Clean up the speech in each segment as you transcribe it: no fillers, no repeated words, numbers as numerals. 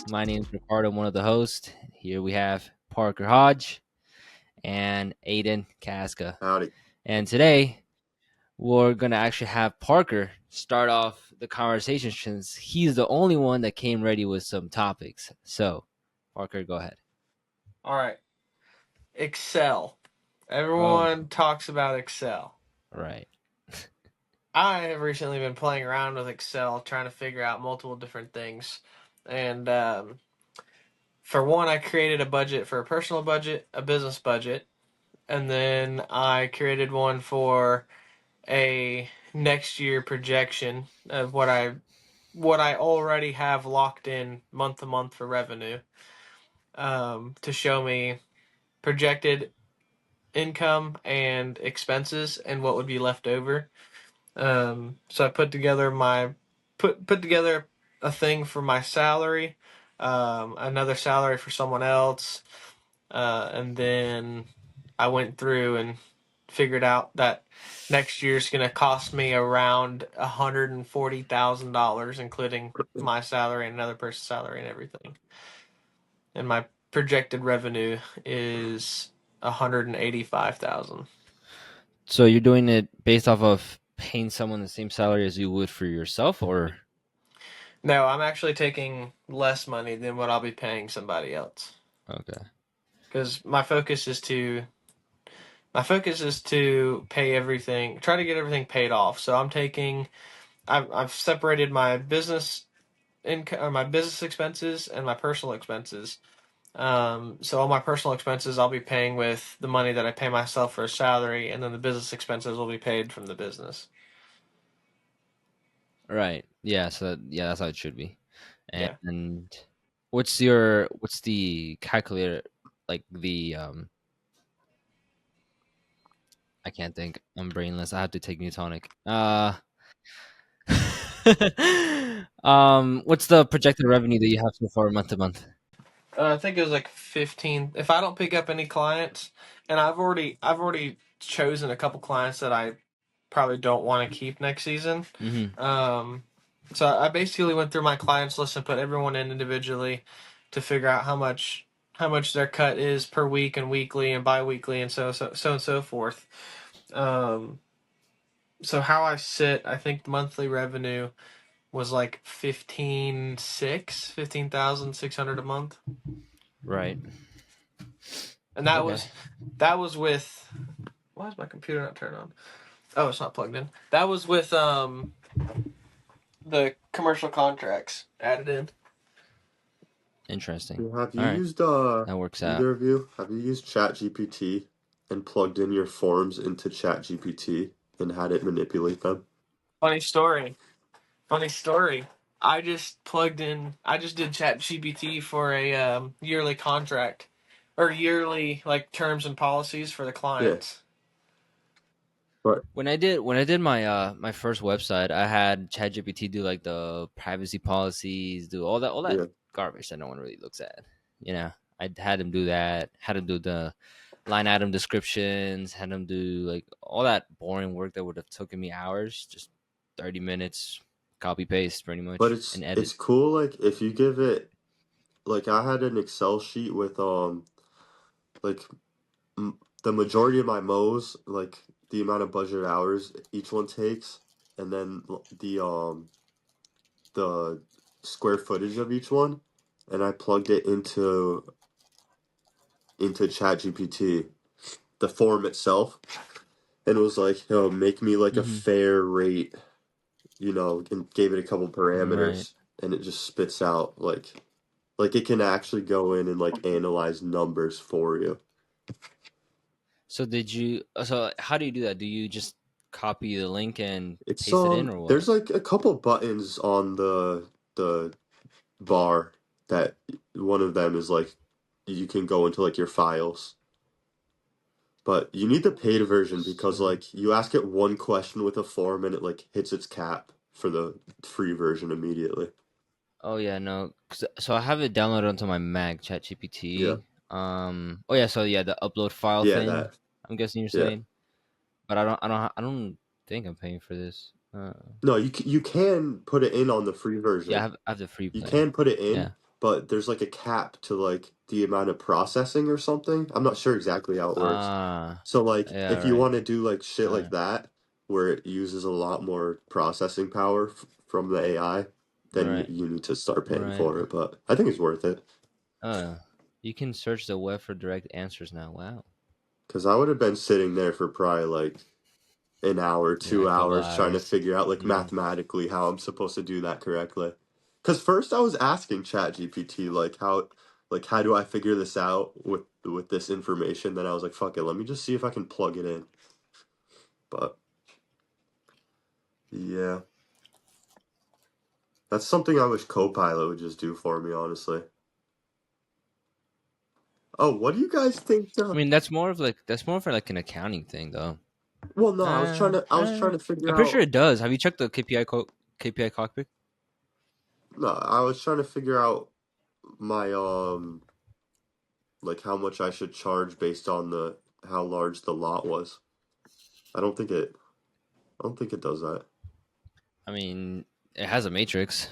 My name is Ricardo, I'm one of the hosts. Here we have Parker Hodge and Aiden Casca. Howdy. And today we're going to actually have Parker start off the conversation since he's the only one that came ready with some topics. So, Parker, go ahead. All right. Excel. Everyone talks about Excel. Right. I have recently been playing around with Excel, trying to figure out multiple different things. And for one, I created a budget for a personal budget, a business budget, and then I created one for a next year projection of what I already have locked in month to month for revenue, to show me projected income and expenses and what would be left over. So I put together put together a thing for my salary, another salary for someone else, and then I went through and figured out that next year's going to cost me around $140,000, including my salary and another person's salary and everything. And my projected revenue is $185,000. So you're doing it based off of paying someone the same salary as you would for yourself, or? No, I'm actually taking less money than what I'll be paying somebody else. Okay. Because my focus is to pay everything, try to get everything paid off. So I've separated my business income, or my business expenses and my personal expenses. So all my personal expenses I'll be paying with the money that I pay myself for a salary, and then the business expenses will be paid from the business. Right. Yeah. So that's how it should be. Yeah. And what's the calculator, like the I can't think. I'm brainless. I have to take Newtonic. What's the projected revenue that you have so far month to month? I think it was like 15. If I don't pick up any clients, and I've already chosen a couple clients that I probably don't want to keep next season. Mm-hmm. So I basically went through my clients list and put everyone in individually to figure out how much their cut is per week and weekly and bi-weekly and so and so forth. So how I sit, I think monthly revenue was like 15,600 a month. Right. And that was with, why is my computer not turned on? Oh, it's not plugged in. That was with the commercial contracts added in. Interesting. Have you All right. used That works out. either of you? Have you used ChatGPT and plugged in your forms into ChatGPT and had it manipulate them? Funny story. I just did ChatGPT for a yearly contract, or yearly like terms and policies for the clients. But When I did my my first website, I had ChatGPT do like the privacy policies, do all that yeah. garbage that no one really looks at. You know, I had him do that, had him do the line item descriptions, had him do like all that boring work that would have taken me hours, just 30 minutes, copy paste pretty much, But and it's edit. cool, like if you give it, like I had an Excel sheet with like the majority of my mows, like the amount of budget hours each one takes, and then the square footage of each one, and I plugged it into ChatGPT, the form itself, and it was like, make me like a fair rate, and gave it a couple parameters, and it just spits out like it can actually go in and like analyze numbers for you. So how do you do that? Do you just copy the link and It's paste it in, or what? there's like a couple buttons on the bar that one of them is like you can go into like your files. But you need the paid version because like you ask it one question with a form and it like hits its cap for the free version immediately. Oh yeah, no. So I have it downloaded onto my Mac, ChatGPT. Yeah. Oh yeah. So yeah, the upload file Yeah, thing. that. I'm guessing you're Yeah. saying, but I don't think I'm paying for this. No, you can put it in on the free version. Yeah, I have the free You plan. can put it in, Yeah. but there's like a cap to like the amount of processing or something. I'm not sure exactly how it works. Ah, So like yeah, if you right, want to do like shit like right, that where it uses a lot more processing power from the AI, then right, you need to start paying right. for it, but I think it's worth it. You can search the web for direct answers now. Wow. Because I would have been sitting there for probably like an hour, Yeah, two a couple hours trying to hours. figure out like Mm. mathematically how I'm supposed to do that correctly. Because first I was asking ChatGPT like how do I figure this out with this information? Then I was like, fuck it, let me just see if I can plug it in. But yeah, that's something I wish Copilot would just do for me, honestly. Oh, what do you guys think? I mean, that's more for like an accounting thing, though. Well, no, I was trying to figure I'm pretty sure out. it does. Have you checked the KPI cockpit? No, I was trying to figure out my like how much I should charge based on the how large the lot was. I don't think it I don't think it does that. I mean, it has a matrix.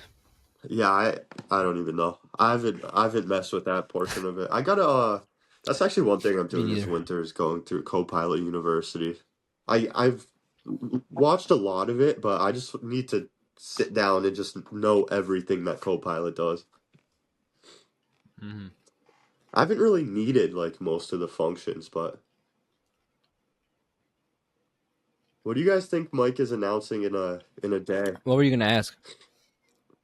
Yeah, I don't even know. I haven't messed with that portion of it. I gotta that's actually one thing I'm Me doing this neither. winter is going through Copilot University. I've watched a lot of it, but I just need to sit down and just know everything that Copilot does. Hmm. I haven't really needed like most of the functions, but what do you guys think Mike is announcing in a day? What were you gonna ask?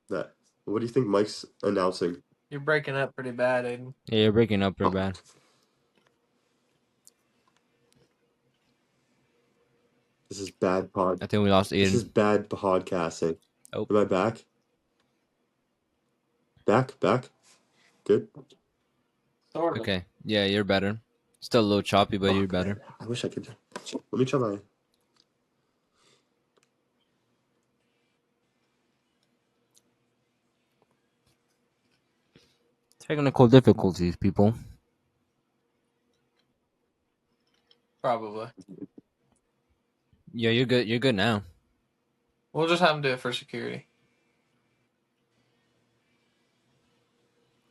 That what do you think Mike's announcing? You're breaking up pretty bad, Aiden. Yeah, you're breaking up pretty Oh, bad. this is bad pod. I think we lost This Aiden. is bad podcasting. Oh, Am I back? Back? Good. Sort of. okay. Yeah, you're better. Still a little choppy, but you're Fuck, better. man. I wish I could. Let me try my. Technical difficulties, people. Probably. Yeah, you're good. You're good now. We'll just have him do it for security.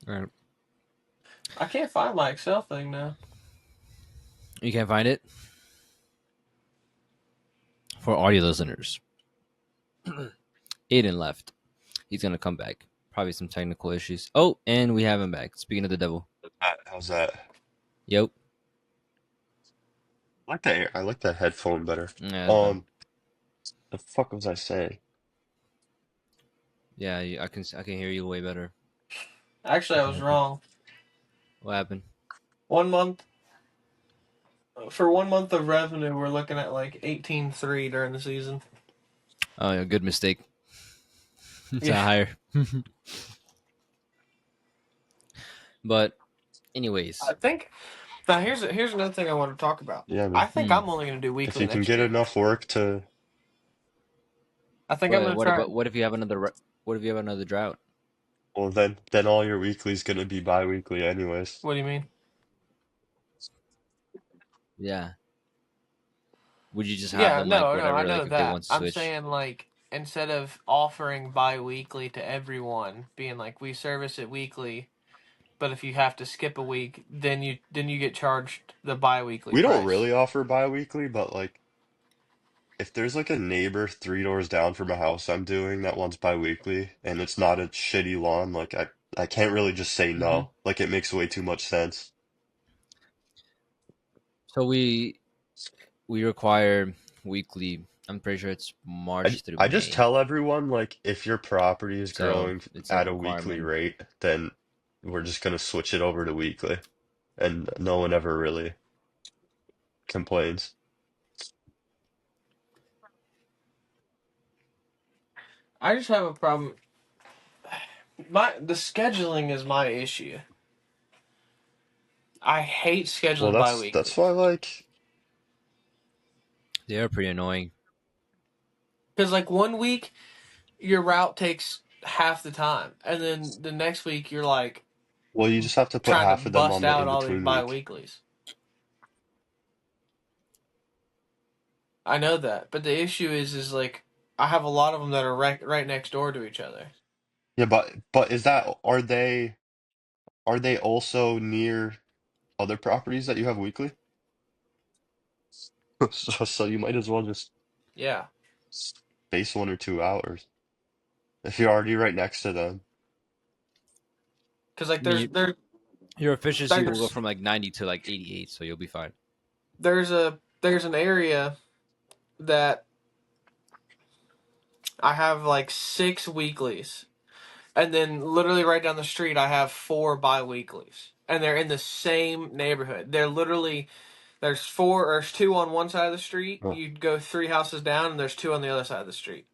All right. I can't find my Excel thing now. You can't find it for audio listeners. Aiden left. He's gonna come back. Probably some technical issues. Oh, and we have him back. Speaking of the devil. How's that? Yep. I like that headphone better. Yeah, that's better. The fuck was I saying? Yeah, I can hear you way better. Actually, I was wrong. What happened? 1 month for 1 month of revenue, we're looking at like 18.3 during the season. Oh, yeah, good mistake. It's Yeah, not higher. But anyways, I think. Now here's another thing I want to talk about. Yeah, I man. think I'm only going to do If weekly you can next get year. enough work to, I think I'm going to try. what if you have what if you have another drought? well, then all your weekly's gonna be bi-weekly anyways. What do you mean? Yeah. Would you just have Yeah, them like no, I whatever? know Like okay, that. once I'm switch. saying like instead of offering bi-weekly to everyone, being like we service it weekly, but if you have to skip a week, then you get charged the bi-weekly We don't price. really offer bi-weekly, but like if there's like a neighbor 3 doors down from a house I'm doing that wants bi-weekly and it's not a shitty lawn, like I can't really just say Hmm. no. Like it makes way too much sense. So we require weekly. I'm pretty sure it's March through I just May. tell everyone like if your property is So growing it's a at a weekly requirement. rate, then we're just gonna switch it over to weekly, and no one ever really complains. I just have a problem. The scheduling is my issue. I hate Well, scheduling that's bi-weekly. why like They are pretty annoying. Because like 1 week your route takes half the time, and then the next week you're like well you just have to put trying to half of them bust on the out all these in-between week. bi-weeklies. I know that, but the issue is like I have a lot of them that are right next door to each other. Yeah, but is that are they are they also near other properties that you have weekly? So you might as well just Yeah, space 1 or 2 hours if you're already right next to them. because like I mean, your efficiency will go there's from like 90 to like 88, so you'll be fine. there's an area that I have like 6 weeklies, and then literally right down the street I have 4 bi-weeklies, and they're in the same neighborhood. They're literally there's two on one side of the street. Huh. You go 3 houses down, and there's two on the other side of the street.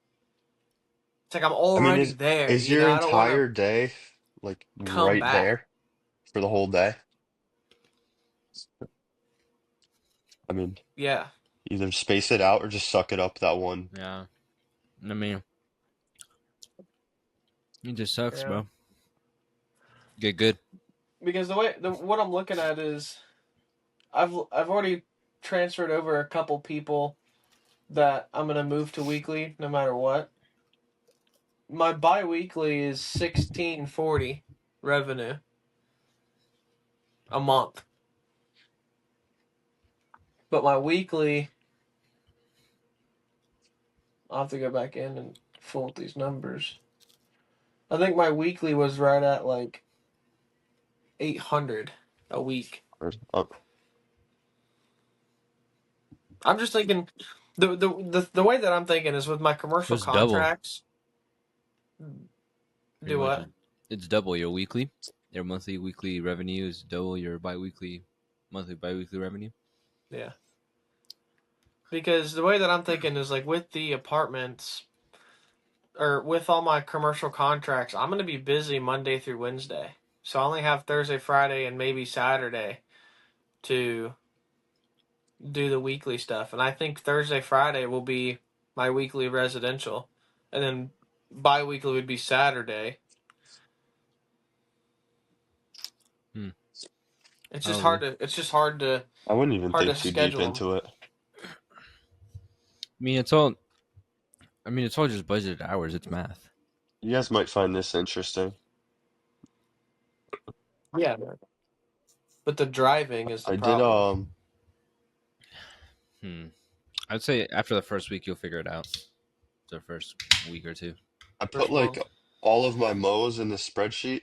It's like I'm I mean, already there. is your I don't want to entire day like come right back. there for the whole day? I mean, Yeah, either space it out or just suck it up that one. Yeah. I mean, it just sucks, yeah. bro. Get good. Because what I'm looking at is I've already transferred over a couple people that I'm gonna move to weekly no matter what. My bi-weekly is 1640 revenue a month, but my weekly, I'll have to go back in and fool with these numbers. I think my weekly was right at like 800 a week. I'm just thinking the way that I'm thinking is with my commercial It's double. contracts. Pretty Do much. what? It's double your weekly. Your monthly, weekly revenue is double your bi-weekly, monthly, bi-weekly revenue. Yeah. Because the way that I'm thinking is like with the apartments or with all my commercial contracts, I'm going to be busy Monday through Wednesday. So I only have Thursday, Friday, and maybe Saturday to do the weekly stuff. And I think Thursday, Friday will be my weekly residential. And then bi-weekly would be Saturday. Hmm. It's just Probably. I wouldn't even hard to think too deep schedule them. into it. I mean, it's all. I mean, it's all just budgeted hours. It's math. You guys might find this interesting. Yeah. But the driving is the I did problem. Hmm. I'd say after the first week, you'll figure it out. The first week or two. I put First like month. all of my mows in this spreadsheet,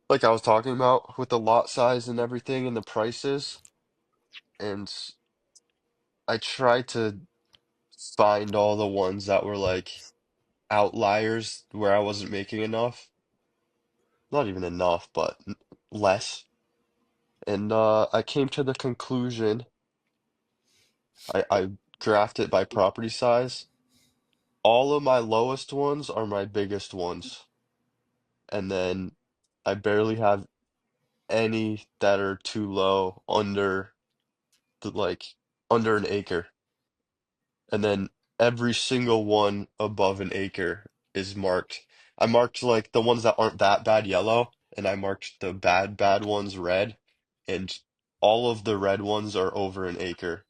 like I was talking about with the lot size and everything and the prices, and I tried to find all the ones that were like outliers where I wasn't making enough. Not even enough, but less. And I came to the conclusion, I graphed it by property size. All of my lowest ones are my biggest ones. And then I barely have any that are too low under the like under an acre. And then every single one above an acre is marked. I marked like the ones that aren't that bad yellow, and I marked the bad ones red, and all of the red ones are over an acre,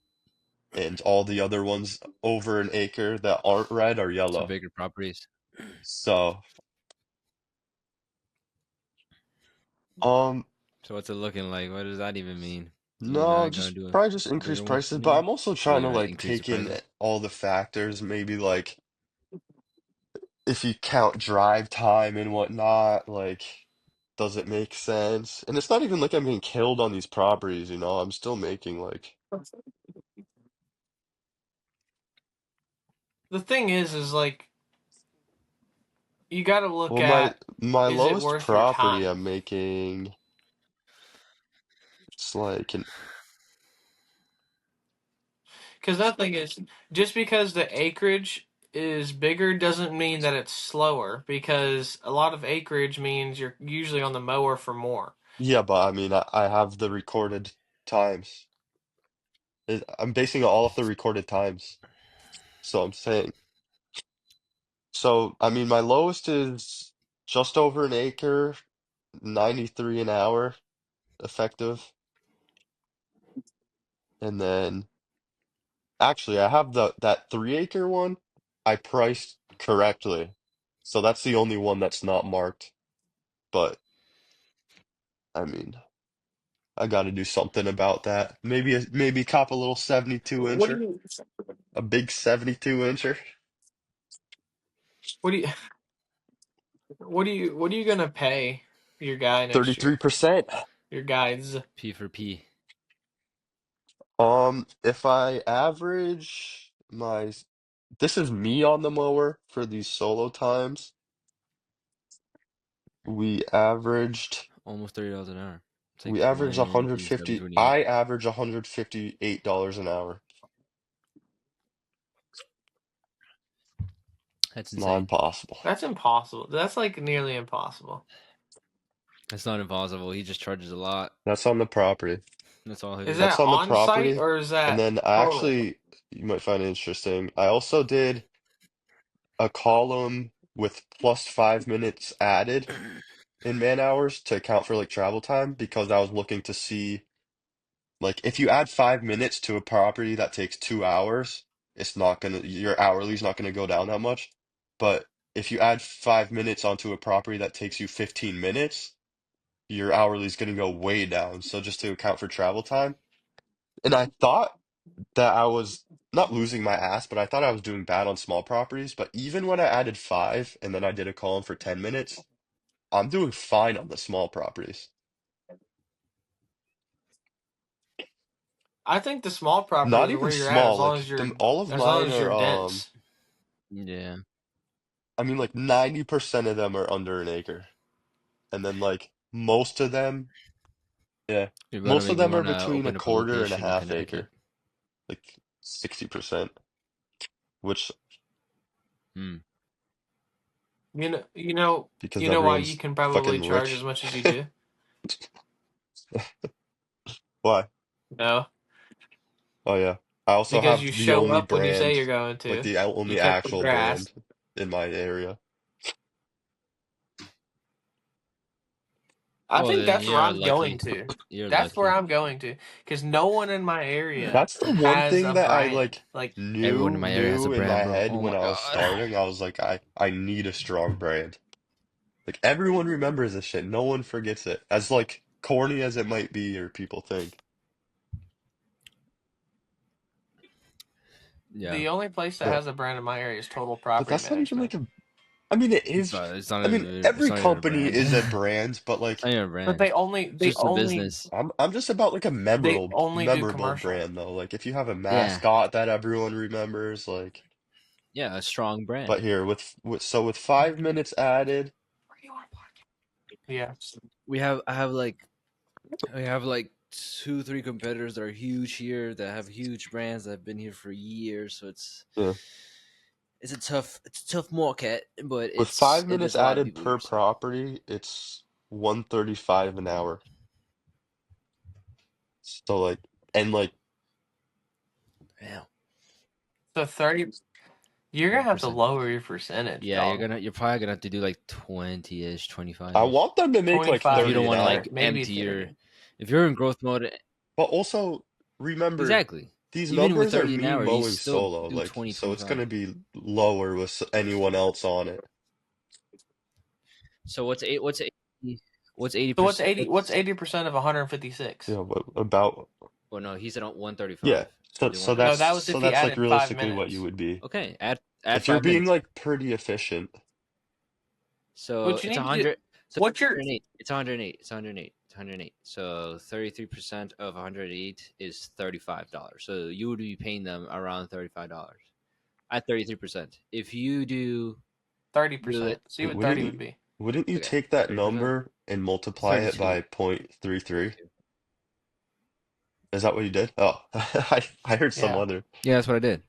and all the other ones over an acre that aren't red are Some yellow. bigger properties. So, um, So what's it looking like? What does that even mean? You're no, not gonna just do probably just a bigger increase one prices, but anymore? I'm also Oh, trying you're to gonna like increase the take in prices. all the factors, maybe like if you count drive time and whatnot, like does it make sense? And it's not even like I'm being killed on these properties, you know. I'm still making like, The thing is like you got to look well, my at, my is it lowest worth your property time? I'm making it's like an Because that thing is, just because the acreage is bigger doesn't mean that it's slower. Because a lot of acreage means you're usually on the mower for more. yeah, but I mean I have the recorded times. I'm basing it all off the recorded times. So I'm saying so I mean my lowest is just over an acre, 93 an hour effective. And then actually, I have the that 3 acre one I priced correctly. So that's the only one that's not marked. But I mean, I got to do something about that. Maybe cop a little 72 What do incher, you a big 72 incher. what do you what are you gonna pay your guy next year? 33%. Your guys. P for P. If I average this is me on the mower for these solo times. We averaged Almost $30 an hour. It's like we averaged 27, 150. 28. I average $158 an hour. That's It's not insane. impossible. That's impossible. That's like nearly impossible. That's not impossible. He just charges a lot. That's on the property. That's all it Is is. That's that on the on site property. or is And that then I total? actually, you might find it interesting. I also did a column with plus 5 minutes added in man hours to account for like travel time because I was looking to see like if you add 5 minutes to a property that takes 2 hours, your hourly is not gonna go down that much. But if you add 5 minutes onto a property that takes you 15 minutes, your hourly is gonna go way down. So just to account for travel time. And I thought that I was not losing my ass, but I thought I was doing bad on small properties. But even when I added five and then I did a column for 10 minutes, I'm doing fine on the small properties. I think the small Not properties are even where you're at small, like all of as long mine as you're are dense. Yeah. I mean like 90% of them are under an acre. And then like most of them, yeah, You're gonna most of make me them are want to between a open up a quarter and a location in half Connecticut. acre, like 60%, which Hmm. because You know why you everyone's can probably fucking charge as rich. much as you do? Why? No, Oh yeah. I also because you have the show only up when you say brand, you're going like to. the You only cut the actual grass. brand in my area. I Well, think then that's where you're I'm going lucky. to. You're That's where lucky. I'm going to, because no one in my area That's the one has thing a that I brand. like Like, Everyone in my area has a knew in brand, my bro. head Oh when my I was god. starting. I was like, I need a strong brand. Like everyone remembers this shit. No one forgets it. As like corny as it might be or people think. Yeah. the only place that Yeah. has a brand in my area is Total But Property that's not even Management. like I mean it It's is not. It's not. I mean It's every not even a company brand. is a It's brand, but like not even a But brand. they only It's they just a only business. I'm just about like a they memorable only do memorable commercial. brand though. Like if you have a Yeah. mascot that everyone remembers, like Yeah. A strong brand. but here with 5 minutes added, Where do you want to park? Yeah. We have. I have like. We have like two, three competitors that are huge here that have huge brands that have been here for years. So yeah. it's a tough market, but With five there's minutes a lot of added people here. per So property, it's 135 an hour. So like and like yeah, So 30, you're gonna have to 30%. lower your percentage, Yeah, dog. you're probably gonna have to do like 20-ish, I 25-ish. want them to make like If you 25 don't 30 an want to or hour. like maybe empty your, 30. if you're in growth mode, But also remember exactly. these Even with numbers are 30 an me hour, you mowing still solo, do like 20, so it's 25. gonna be lower with anyone else on it. So what's 80 So what's percent? 80? What's What's 80% of 156? Yeah, what about Oh no, he said on yeah. 135. He So did so 135. No, that's that was if so he that's like added five realistically what you minutes. would be. Okay, add If you're five being minutes. like pretty efficient. So What you it's a need to do? hundred. So What's your 108. It's 108. It's 108. It's 108. So 33% of 108 is $35. So you would be paying them around $35 at 33%. If you do it, 30%? See Wait, what 30 would be. wouldn't you okay, take that 30%, number and multiply it 32. by 0.33? 32. Is that what you did? Oh, I heard some Yeah. other. Yeah, that's what I did.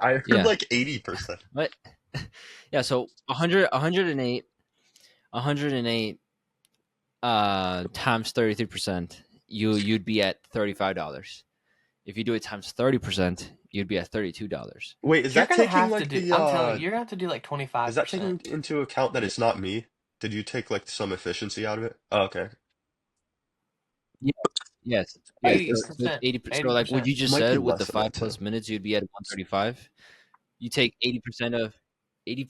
I heard Yeah. like 80%. What? Yeah, so 108 108 times 33%, you'd be at $35. If you do it times 30%, you'd be at $32. Wait, is You're that gonna taking have to like do. the I'm telling you, you're gonna have to do like is that 25%. taking into account that it's not me? Did you take like some efficiency out of it? Oh, okay. Yeah. Yes. Yes. I So it's 80%. 80. So like what 80%. you just might be said with the less than that five too. plus minutes, you'd be at 135. You take 80% of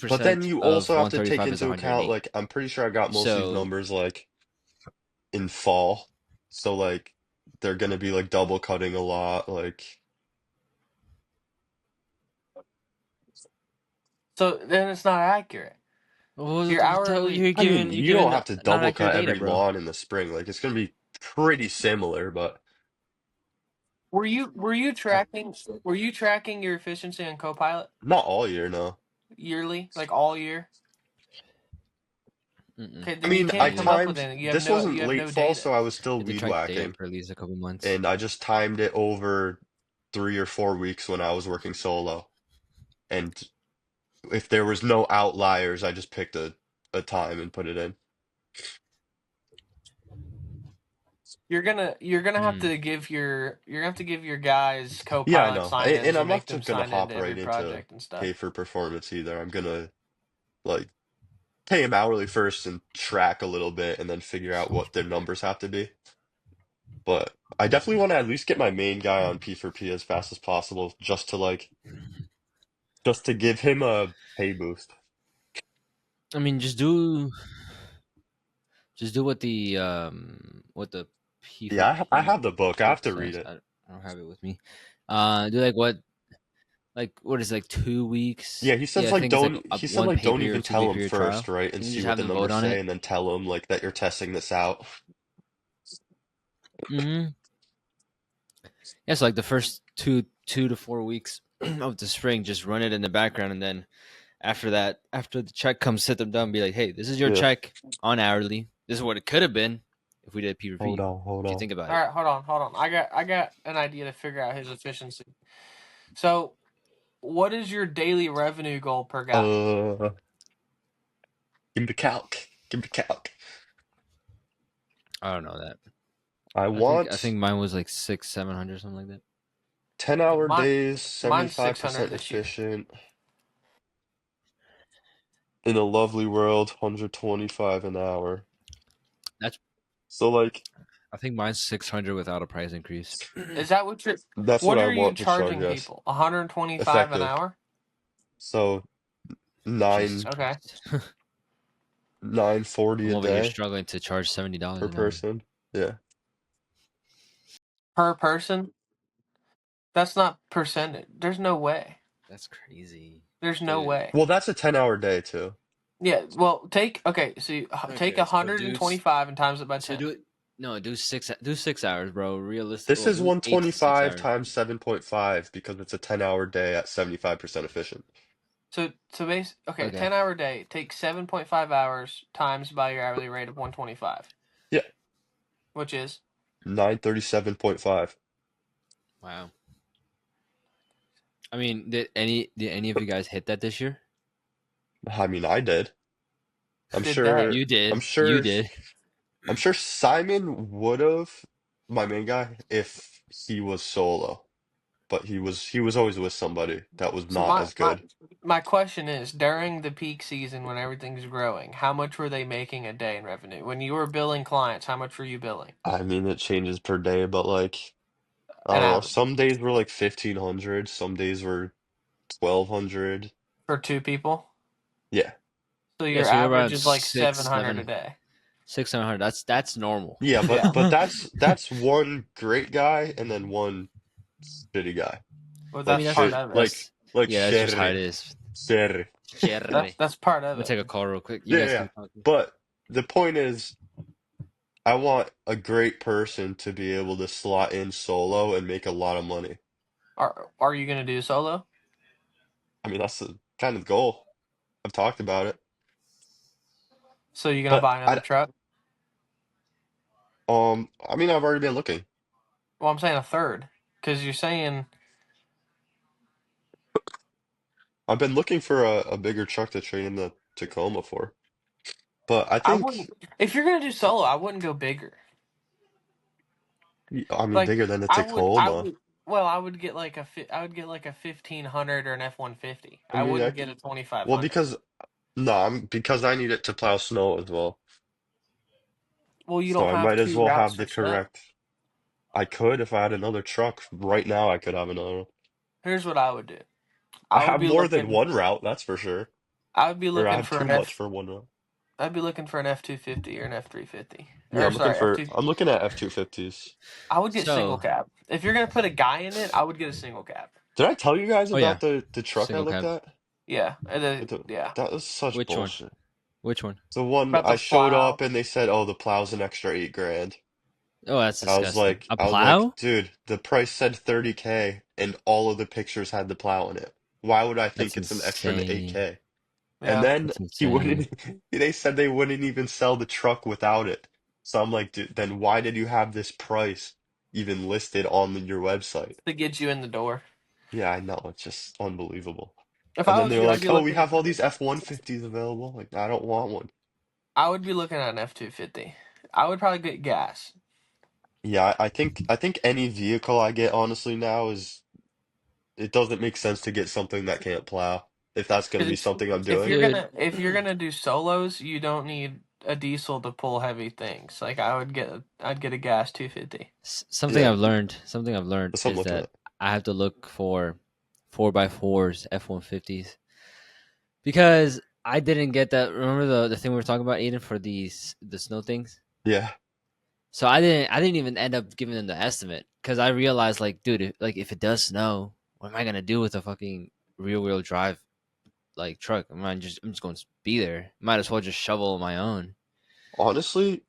But then 80% you of also have to take 135 is into account 108. like I'm pretty sure I got most of these So numbers like in fall. So like they're gonna be like double cutting a lot. Like So then it's not accurate. Well, Your hourly. you're I mean, giving you don't have to not double accurate cut data, every bro. lawn in the spring. Like it's gonna be pretty similar, but Were you tracking your efficiency on Copilot not all year, no. yearly, like all year? Mm-mm. Okay, I then you mean, I can't come up with timed anything. this You wasn't have late no fall, data. so I was still You have to weed track data whacking, for at least a couple months. and I just timed it over 3 or 4 weeks when I was working solo. And if there was no outliers, I just picked a time and put it in. You're gonna have Hmm. to give your guys Yeah, I Copilot know. And sign-ins I'm and make not them just gonna sign into hop every right into project and pay stuff. for performance either. I'm gonna like pay him hourly first and track a little bit and then figure out what their numbers have to be. But I definitely want to at least get my main guy on P for P as fast as possible just to give him a pay boost. I mean, just do what the P for Yeah, I P have the book. I have book to read says. it. I don't have it with me. Do what is like 2 weeks? Yeah, he Yeah, says I like think it's like don't a he said one like pay don't period or even two tell pay him period trial. first, right? And Can you see just what have the them vote numbers on say it? and then tell him like that you're testing this out. Mm-hmm. Yeah, so like the first 2 to 4 weeks of the spring, just run it in the background, and then after that, after the check comes, sit them down, and be like, "Hey, this is your Yeah. check on hourly. This is what it could have been if we did Hold PvP. on, hold If you on. think about All it." right, hold on. I got an idea to figure out his efficiency. So, what is your daily revenue goal per guy? Uh, give me the calc. Give me the calc. I don't know that. I I want think mine was like 600, 700, something like that. 10-hour Mine days, mine's 600 75% this year. efficient. In a lovely world, 125 an hour. That's So like I think mine's 600 without a price increase. Is that what you're that's what what I are you want to charge charging us. people? 125 an Effective. hour? So Jesus nine Okay. Christ! 940 I'm a over here day struggling to charge $70 per an hour. person. Yeah. Per person? That's not percentage. There's no way. That's crazy, There's no dude. way. Well, that's a 10-hour day too. Yeah, well, so take Okay, so do 125 and times it by so 10. do it. No, do 6 hours, bro. Realistic. This Well, is do 8 to 6 125 hours. times 7.5 because it's a 10-hour day at 75% efficient. Okay, Okay. 10-hour day, take 7.5 hours times by your hourly rate of 125, Yeah, which is 937.5. Wow. I mean, did any of you guys hit that this year? I mean, I did. I'm did they? sure You I'm did. You sure did. I'm sure Simon would have, my main guy, if he was solo. But he was always with somebody that was So not as good. my question is, during the peak season when everything's growing, how much were they making a day in revenue? When you were billing clients, how much were you billing? I mean, it changes per day, but like I An don't know. average Some days were like 1,500, some days were 1,200. for two people. Yeah. So Yeah, your so you're average around is like six, 700 a seven, day. 600. That's normal. Yeah, but Yeah. but that's one great guy and then one shitty guy. Well, I Like mean, that's part of it. like yeah, that's just how Sherry. it is. Sherry. Cherry. That's part I'm of gonna it. take a call real quick. You Yeah, yeah, guys yeah. keep talking. But the point is I want a great person to be able to slot in solo and make a lot of money. Are you gonna do solo? I mean, that's the kind of goal. I've talked about it. So you're gonna But buy another truck? I mean, I've already been looking. Well, I'm saying a third, because you're saying I've been looking for a bigger truck to trade in the Tacoma for. But I I think, wouldn't. If you're gonna do solo, I wouldn't go bigger. I mean, Like bigger than the I Tacoma. would. Well, I would get like a 1500 or an F-150. I I mean, wouldn't get a well, 2500. because no, because I need it to plow snow as well. Well, you So don't I have might as two well routes have the for snow. correct. I could if I had another truck right now. I could have another one. Here's what I would do. I I would have be more than looking. one route, that's for sure. I would be Or I looking have for too an much F. for one route. I'd be looking for an F250 or an F350. Yeah, Or sorry, F2. I'm looking at F250s. I would get single So, cab. If you're gonna put a guy in it, I would get a single cab. Did I tell you guys oh yeah, about the truck I single looked cab. at? Yeah, yeah. That was such Which one? bullshit. Which one? The one About the I showed plow. up and they said, "Oh, the plow's an extra 8 grand." Oh, that's And disgusting. A I was like, plow? dude, the price said 30K and all of the pictures had the plow in it. Why would I That's think it's an extra insane. 8K? And Yeah. then That's he insane. wouldn't, they said they wouldn't even sell the truck without it. So I'm like, dude, then why did you have this price even listed on your website? To get you in the door. Yeah, I know, it's just unbelievable. If And I then was they were you, I'd like, be oh, we looking. have all these F-150s available. Like, I don't want one. I would be looking at an F250. I would probably get gas. Yeah, I think any vehicle I get honestly now is it doesn't make sense to get something that can't plow if that's going to 'Cause be something I'm if doing. you're Dude, gonna if you're gonna do solos, you don't need a diesel to pull heavy things. Like I'd get a gas 250. something Yeah, I've learned. Something I've learned that's what I'm is looking that at. I have to look for 4x4s, F-150s, because I didn't get that. Remember the thing we were talking about, Aiden, for the snow things. Yeah, So I didn't even end up giving them the estimate because I realized, like, dude, if it does snow, what am I gonna do with a fucking rear wheel drive like truck? I'm just going to be there. Might as well just shovel on my own. honestly,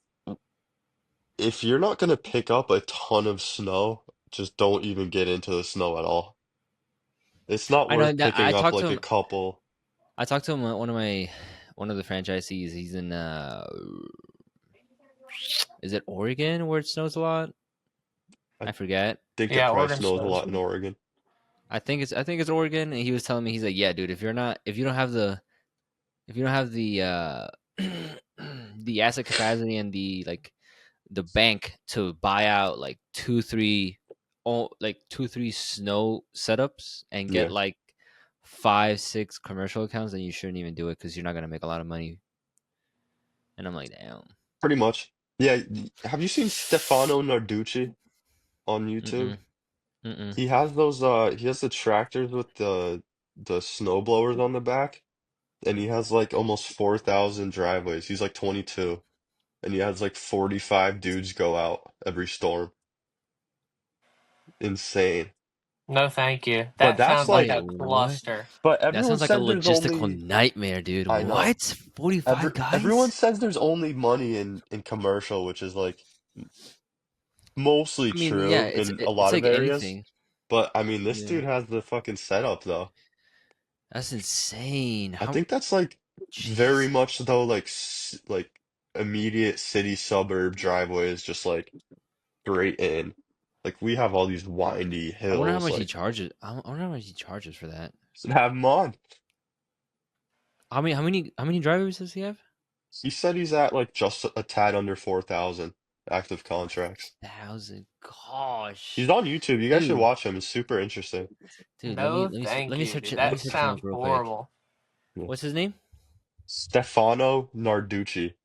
if you're not going to pick up a ton of snow, just don't even get into the snow at all. It's not I know worth that picking up like a couple. I talked to him. One of the franchisees. He's in is it Oregon where it snows a lot? I I forget. think it Yeah, probably Oregon snows a snows. lot in Oregon. I think it's Oregon, and he was telling me, he's like, yeah, dude, if you don't have the the asset capacity and the bank to buy out like two three snow setups and get Yeah, like 5 6 commercial accounts, then you shouldn't even do it because you're not gonna make a lot of money. And I'm like, damn. pretty much. Yeah, have you seen Stefano Narducci on YouTube? Mm-mm. Mm-mm. He has the tractors with the snow blowers on the back. And he has like almost 4,000 driveways. He's like 22, and he has like 45 dudes go out every storm. Insane. No, thank you. But That that's sounds like Wait, like, a what? cluster. but That everyone sounds like a says there's logistical only, nightmare, dude. I know. What? 45 Everyone guys? says there's only money in commercial, which is like mostly I mean, yeah, true in a it's lot of like areas. anything. But I mean, this Yeah. dude has the fucking setup though. That's insane. I How think that's like very jeez. much though like immediate city suburb driveways, just like straight in. Like we have all these windy I wonder how hills, much he like charges. I wonder how much he charges for that. just have them on. How many drivers does he have? He said he's at like just a tad under 4,000 active contracts. 4,000. He's Gosh. on YouTube. You guys should Dude. watch him. It's super interesting. Dude, No, let thank me you, search dude. it. Let me That search him up sounds real quick. horrible. Yeah. What's his name? Stefano Narducci.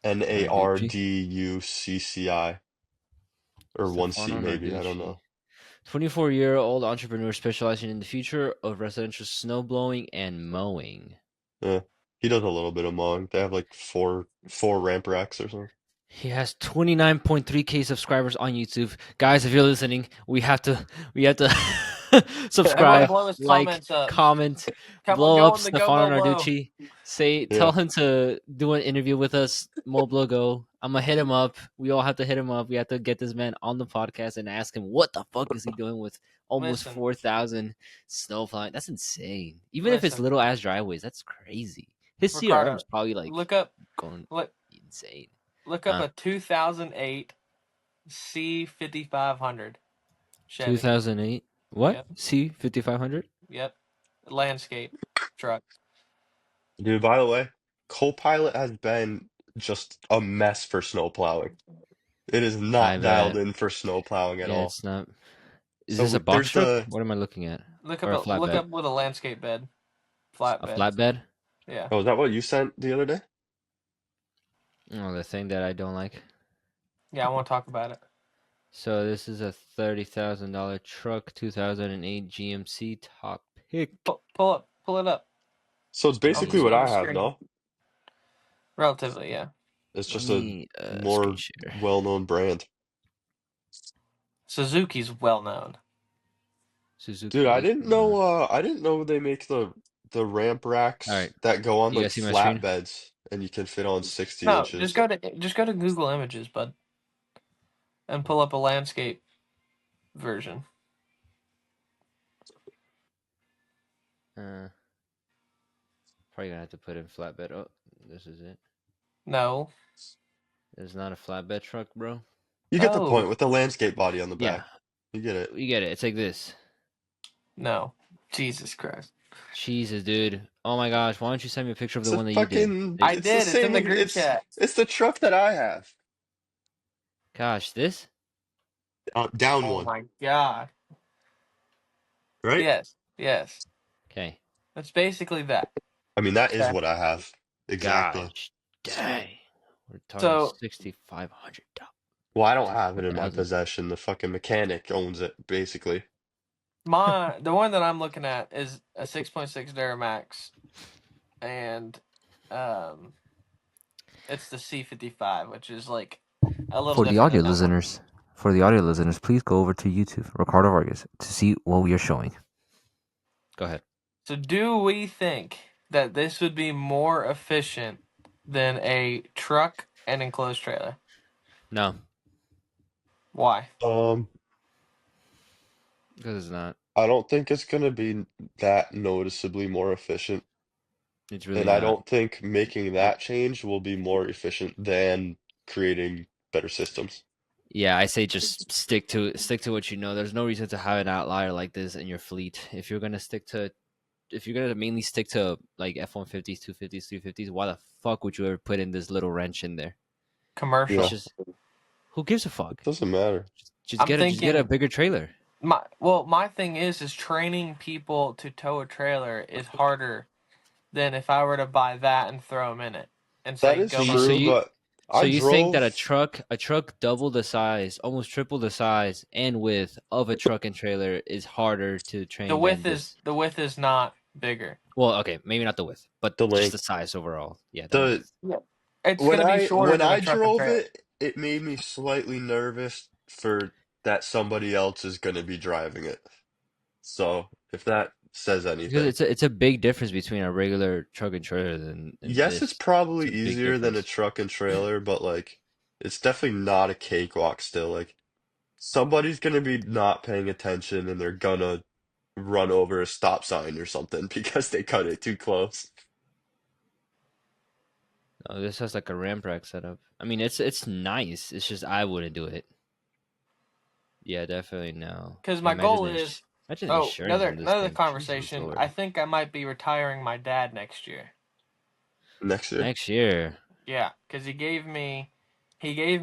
Narducci. Narducci. Or one C Stefano maybe. I don't Narducci. know. 24-year-old entrepreneur specializing in the future of residential snow blowing and mowing. Yeah. He does a little bit of mowing. They have like four ramp racks or something. He has 29.3K subscribers on YouTube. Guys, if you're listening, we have to Everyone subscribe, blow his like, comments up. comment, Come on, blow go up on the Go Stefano Mow Blow. Narducci. Tell Yeah. him to do an interview with us, Mow Blow Go. I'm gonna hit him up. We all have to hit him up. We have to get this man on the podcast and ask him what the fuck is he doing with almost Listen, 4,000 snow flying. That's insane. Even if it's listen, little ass driveways, that's crazy. His CRM Ricardo. is probably like Look up, going look, insane. look up Huh? a 2008 C5500 Chevy. 2008. What? Yep, C 5500? yep. Landscape truck. Dude, by the way, Copilot has been just a mess for snow plowing. It is I not dialed bet. in for snow plowing at Yeah, all. it's not. Is this a So box there's truck? the What am I looking at? Look Or up a look flatbed? up with a landscape bed, A flatbed. flatbed? Yeah, oh, is that what you sent the other day? Oh, the thing that I don't like. yeah. I want to talk about it. So this is a $30,000 truck, 2008 GMC top pick. Pull it up. So it's I'll basically just what share I the have, screen. no? Relatively, yeah. It's Let just a me screen more share. well-known brand. Suzuki's well known. Dude, Suzuki is I didn't know they make the ramp all racks right. that go on You like guys see my screen? flatbeds and you can fit on 60 No, inches. just go to Google Images, bud, and pull up a landscape version. Uh, Probably gonna have to put in flatbed. Oh, this is it. No, It's not a flatbed truck, bro. You get the no, point with the landscape body on the Yeah, back. You get it. you get it. It's like this. no. Jesus Christ! Jesus, dude. Oh my gosh. Why don't you send me a picture of It's the a one that you did? fucking, Like, I it's the did. It's in same, the group chat. it's the truck that I have. gosh, this? Down Oh one, my God! right? Yes, yes. Okay. It's basically that. I mean, that is Okay. what I have. Exactly. Gosh, dang. We're talking So $6,500. Well, I don't have it in my 1,000. possession. The fucking mechanic owns it, basically. the one that I'm looking at is a 6.6 Duramax, and um, it's the C55, which is like a little For the different audio than that one. listeners, please go over to YouTube, Ricardo Vargas, to see what we are showing. Go ahead. So, do we think that this would be more efficient than a truck and enclosed trailer? No, Why? Um, because it's not. I don't think it's gonna be that noticeably more efficient, It's really and I not. don't think making that change will be more efficient than creating better systems. Yeah, I say just stick to what you know. There's no reason to have an outlier like this in your fleet. If you're gonna mainly stick to like F-150s, 250s, 350s, why the fuck would you ever put in this little wrench in there? It's Yeah, Commercial. just who gives a fuck? doesn't matter. I'm Just get a thinking bigger trailer. my thing is training people to tow a trailer is harder than if I were to buy that and throw them in it and That say is go You so mow. true, you but so I you think that drove. a truck double the size, almost triple the size and width of a truck and trailer is harder to train than this? The width is not bigger. Well, okay, maybe not the width, but The just the length. size overall. Yeah, the The length. Yeah. It's gonna be shorter when than a I truck and drove trailer. it, it made me slightly nervous for that somebody else is going to be driving it. So, if that says Because anything. it's a big difference between a regular truck and trailer than Yes, it's this. It's probably a big easier than a difference. truck and trailer, but like it's definitely not a cakewalk still. Like somebody's going to be not paying attention and they're gonna run over a stop sign or something because they cut it too close. No, this has like a ramp rack setup. I mean, it's nice. It's just I wouldn't do it. Yeah, definitely no. Because my Imagine goal this. is Imagine insurance on this another thing. Jesus conversation. I Lord. think I might be retiring my dad next year. Next year. Next year. Yeah, because he gave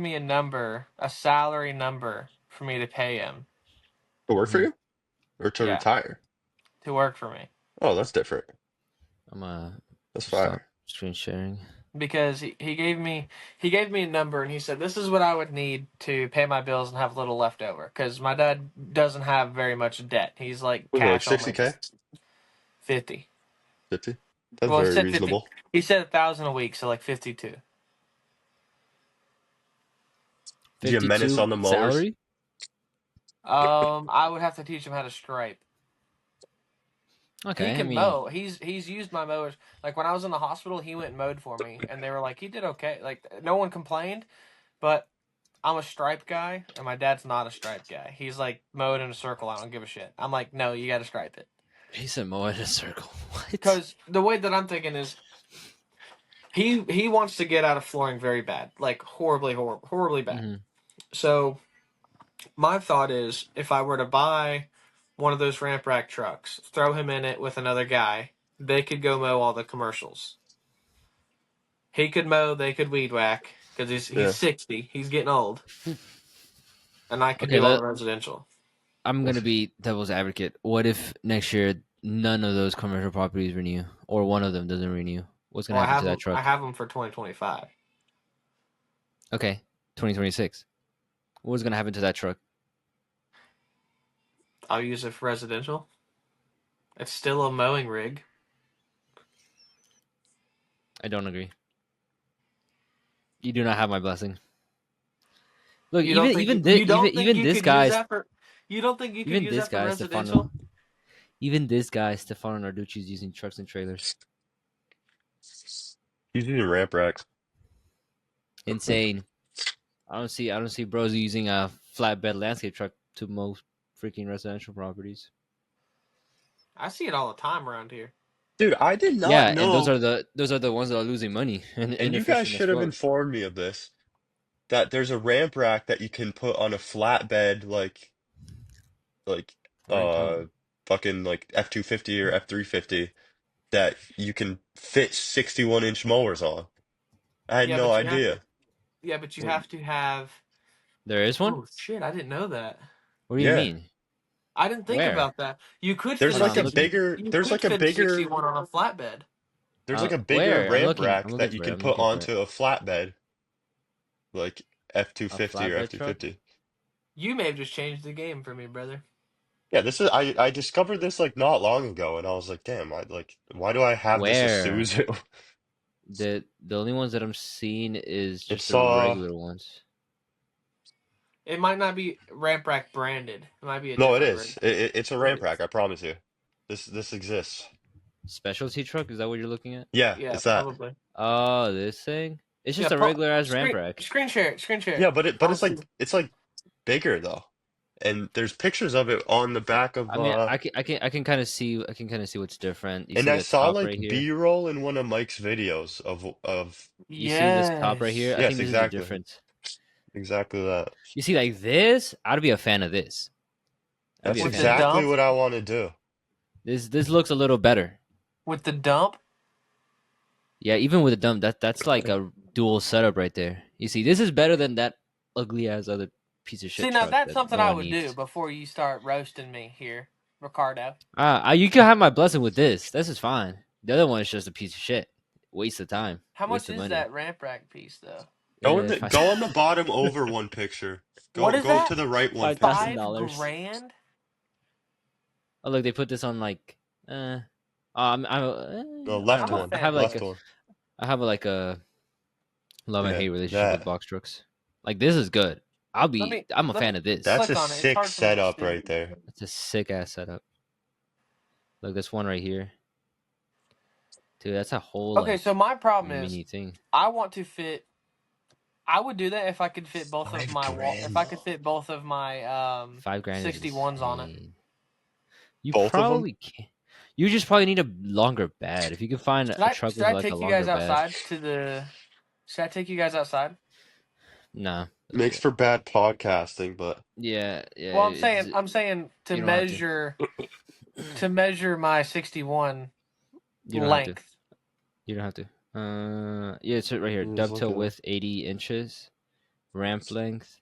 me a number, a salary number for me to pay him. To work for Hmm. you or to Yeah, retire? to work for me. Oh, that's different. I'm gonna That's stop fire. screen sharing. Because he gave me a number and he said this is what I would need to pay my bills and have a little left over because my dad doesn't have very much debt. He's like Was it like cash only 60K? 50. 50? That's Well, he very said 50. reasonable. He said 1,000 a week, so like 52. Did you menace 52 on the mowers? salary? I would have to teach him how to stripe. He Okay, I can mean, mow. He's used my mowers. Like when I was in the hospital, he went and mowed for me, and they were like, he did okay. Like no one complained, but I'm a stripe guy, and my dad's not a stripe guy. He's like mowed in a circle. I don't give a shit. I'm like, no, you got to stripe it. he said mow in a circle. What? Because the way that I'm thinking is, he wants to get out of flooring very bad, like horribly bad. Hmm. So my thought is, if I were to buy one of those ramp rack trucks, throw him in it with another guy, they could go mow all the commercials. He could mow, they could weed whack because he's Yeah. 60, he's getting old, and I could Okay, do all the residential. I'm gonna That's, be devil's advocate. What if next year none of those commercial properties renew, or one of them doesn't renew? What's gonna Well, happen to that I truck? have them for 2025. Okay, 2026. What's gonna happen to that truck? I'll use it for residential. It's still a mowing rig. I don't agree. You do not have my blessing. Look, You don't think you don't think even you this could use guy, that for? You don't think you could even use this that for guy residential? even this guy Stefano Narducci is using trucks and trailers. He's using ramp racks. Insane. I don't see bros using a flatbed landscape truck to mow freaking residential properties. I see it all the time around here. Dude, I did not Yeah, and those know, are the ones that are losing money and and you guys inefficient as should have fuck. informed me of this, that there's a ramp rack that you can put on a flatbed like What are you talking uh about? fucking like F-250 or F-350 that you can fit 61-inch mowers on. I had Yeah, no but you have to. idea. Yeah, but you What, have to have. there is one? Oh shit! I didn't know that. What do you Yeah. mean? I didn't think Where? about that. You could There's fit Hold a on, like I'm a looking. 60. bigger You there's could like a fit a bigger 61 on a flatbed. there's like a bigger Where? ramp I'm rack looking that you for it. can I'm put looking for it. onto a flatbed like A F-250 or flatbed truck? F-350. You may have just changed the game for me, brother. Yeah, this is I discovered this like not long ago and I was like, damn, I like why do I have this Where? Isuzu? The only ones that I'm seeing is just It's the regular ones. It might not be ramp rack branded. It might be a no, it different is. brand. It's a It ramp is. rack, I promise you. This exists. Specialty truck? Is that what you're looking at? Yeah, Yeah, it's that. probably. Oh, this thing? It's Yeah, just a regular ass ramp rack. screen share it. Screen share it. Yeah, I want to see. it's like bigger though. And there's pictures of it on the back of I mean, I can kind of see what's different. You and see I the saw top like right here. B-roll in one of Mike's videos of You see this top right here? Yes. I think yes, this is the exactly. difference. Exactly that. You see, like this, I'd be a fan of this. I'd be That's a With fan the of this. exactly dump. what I want to do. This looks a little better. With the dump. Yeah, even with the dump, that's like a dual setup right there. You see, this is better than that ugly ass other piece of See, shit now truck that's that something no I one would do needs. before you start roasting me here, Ricardo. You can have my blessing with this. This is fine. The other one is just a piece of shit. Waste of time. How Waste much of is money. that ramp rack piece, though? Five Go on the bottom over one picture. What is Go that? to the right one picture. $5,000. $5,000? Oh look, they put this on like. The I don't left I'm a know. one. fan of Left this. one. I have like a love and Yeah, hate relationship with that. box trucks. Like this is good. I'm a Let me fan of this. That's click a on it. It's sick hard for me to setup see. right there. It's a sick ass setup. Look, this one right here, dude. That's a whole Okay, like so my problem is mini thing. I want to fit. I would do that if I could fit both of Five my wall. If grand I could though. fit both of my 5 grand is 61s on it. insane. You Both of them? probably can. You just probably need a longer bed. If you can find a truck Should with I like a take you longer guys bed, outside to the? Should I take you guys outside? nah, that's Makes okay. for bad podcasting, but Yeah, yeah. Well, I'm saying to You don't have to. measure my 61 You don't have to. length. You don't have to. Yeah, it's right here. just look Dovetail at width 80 inches, ramp length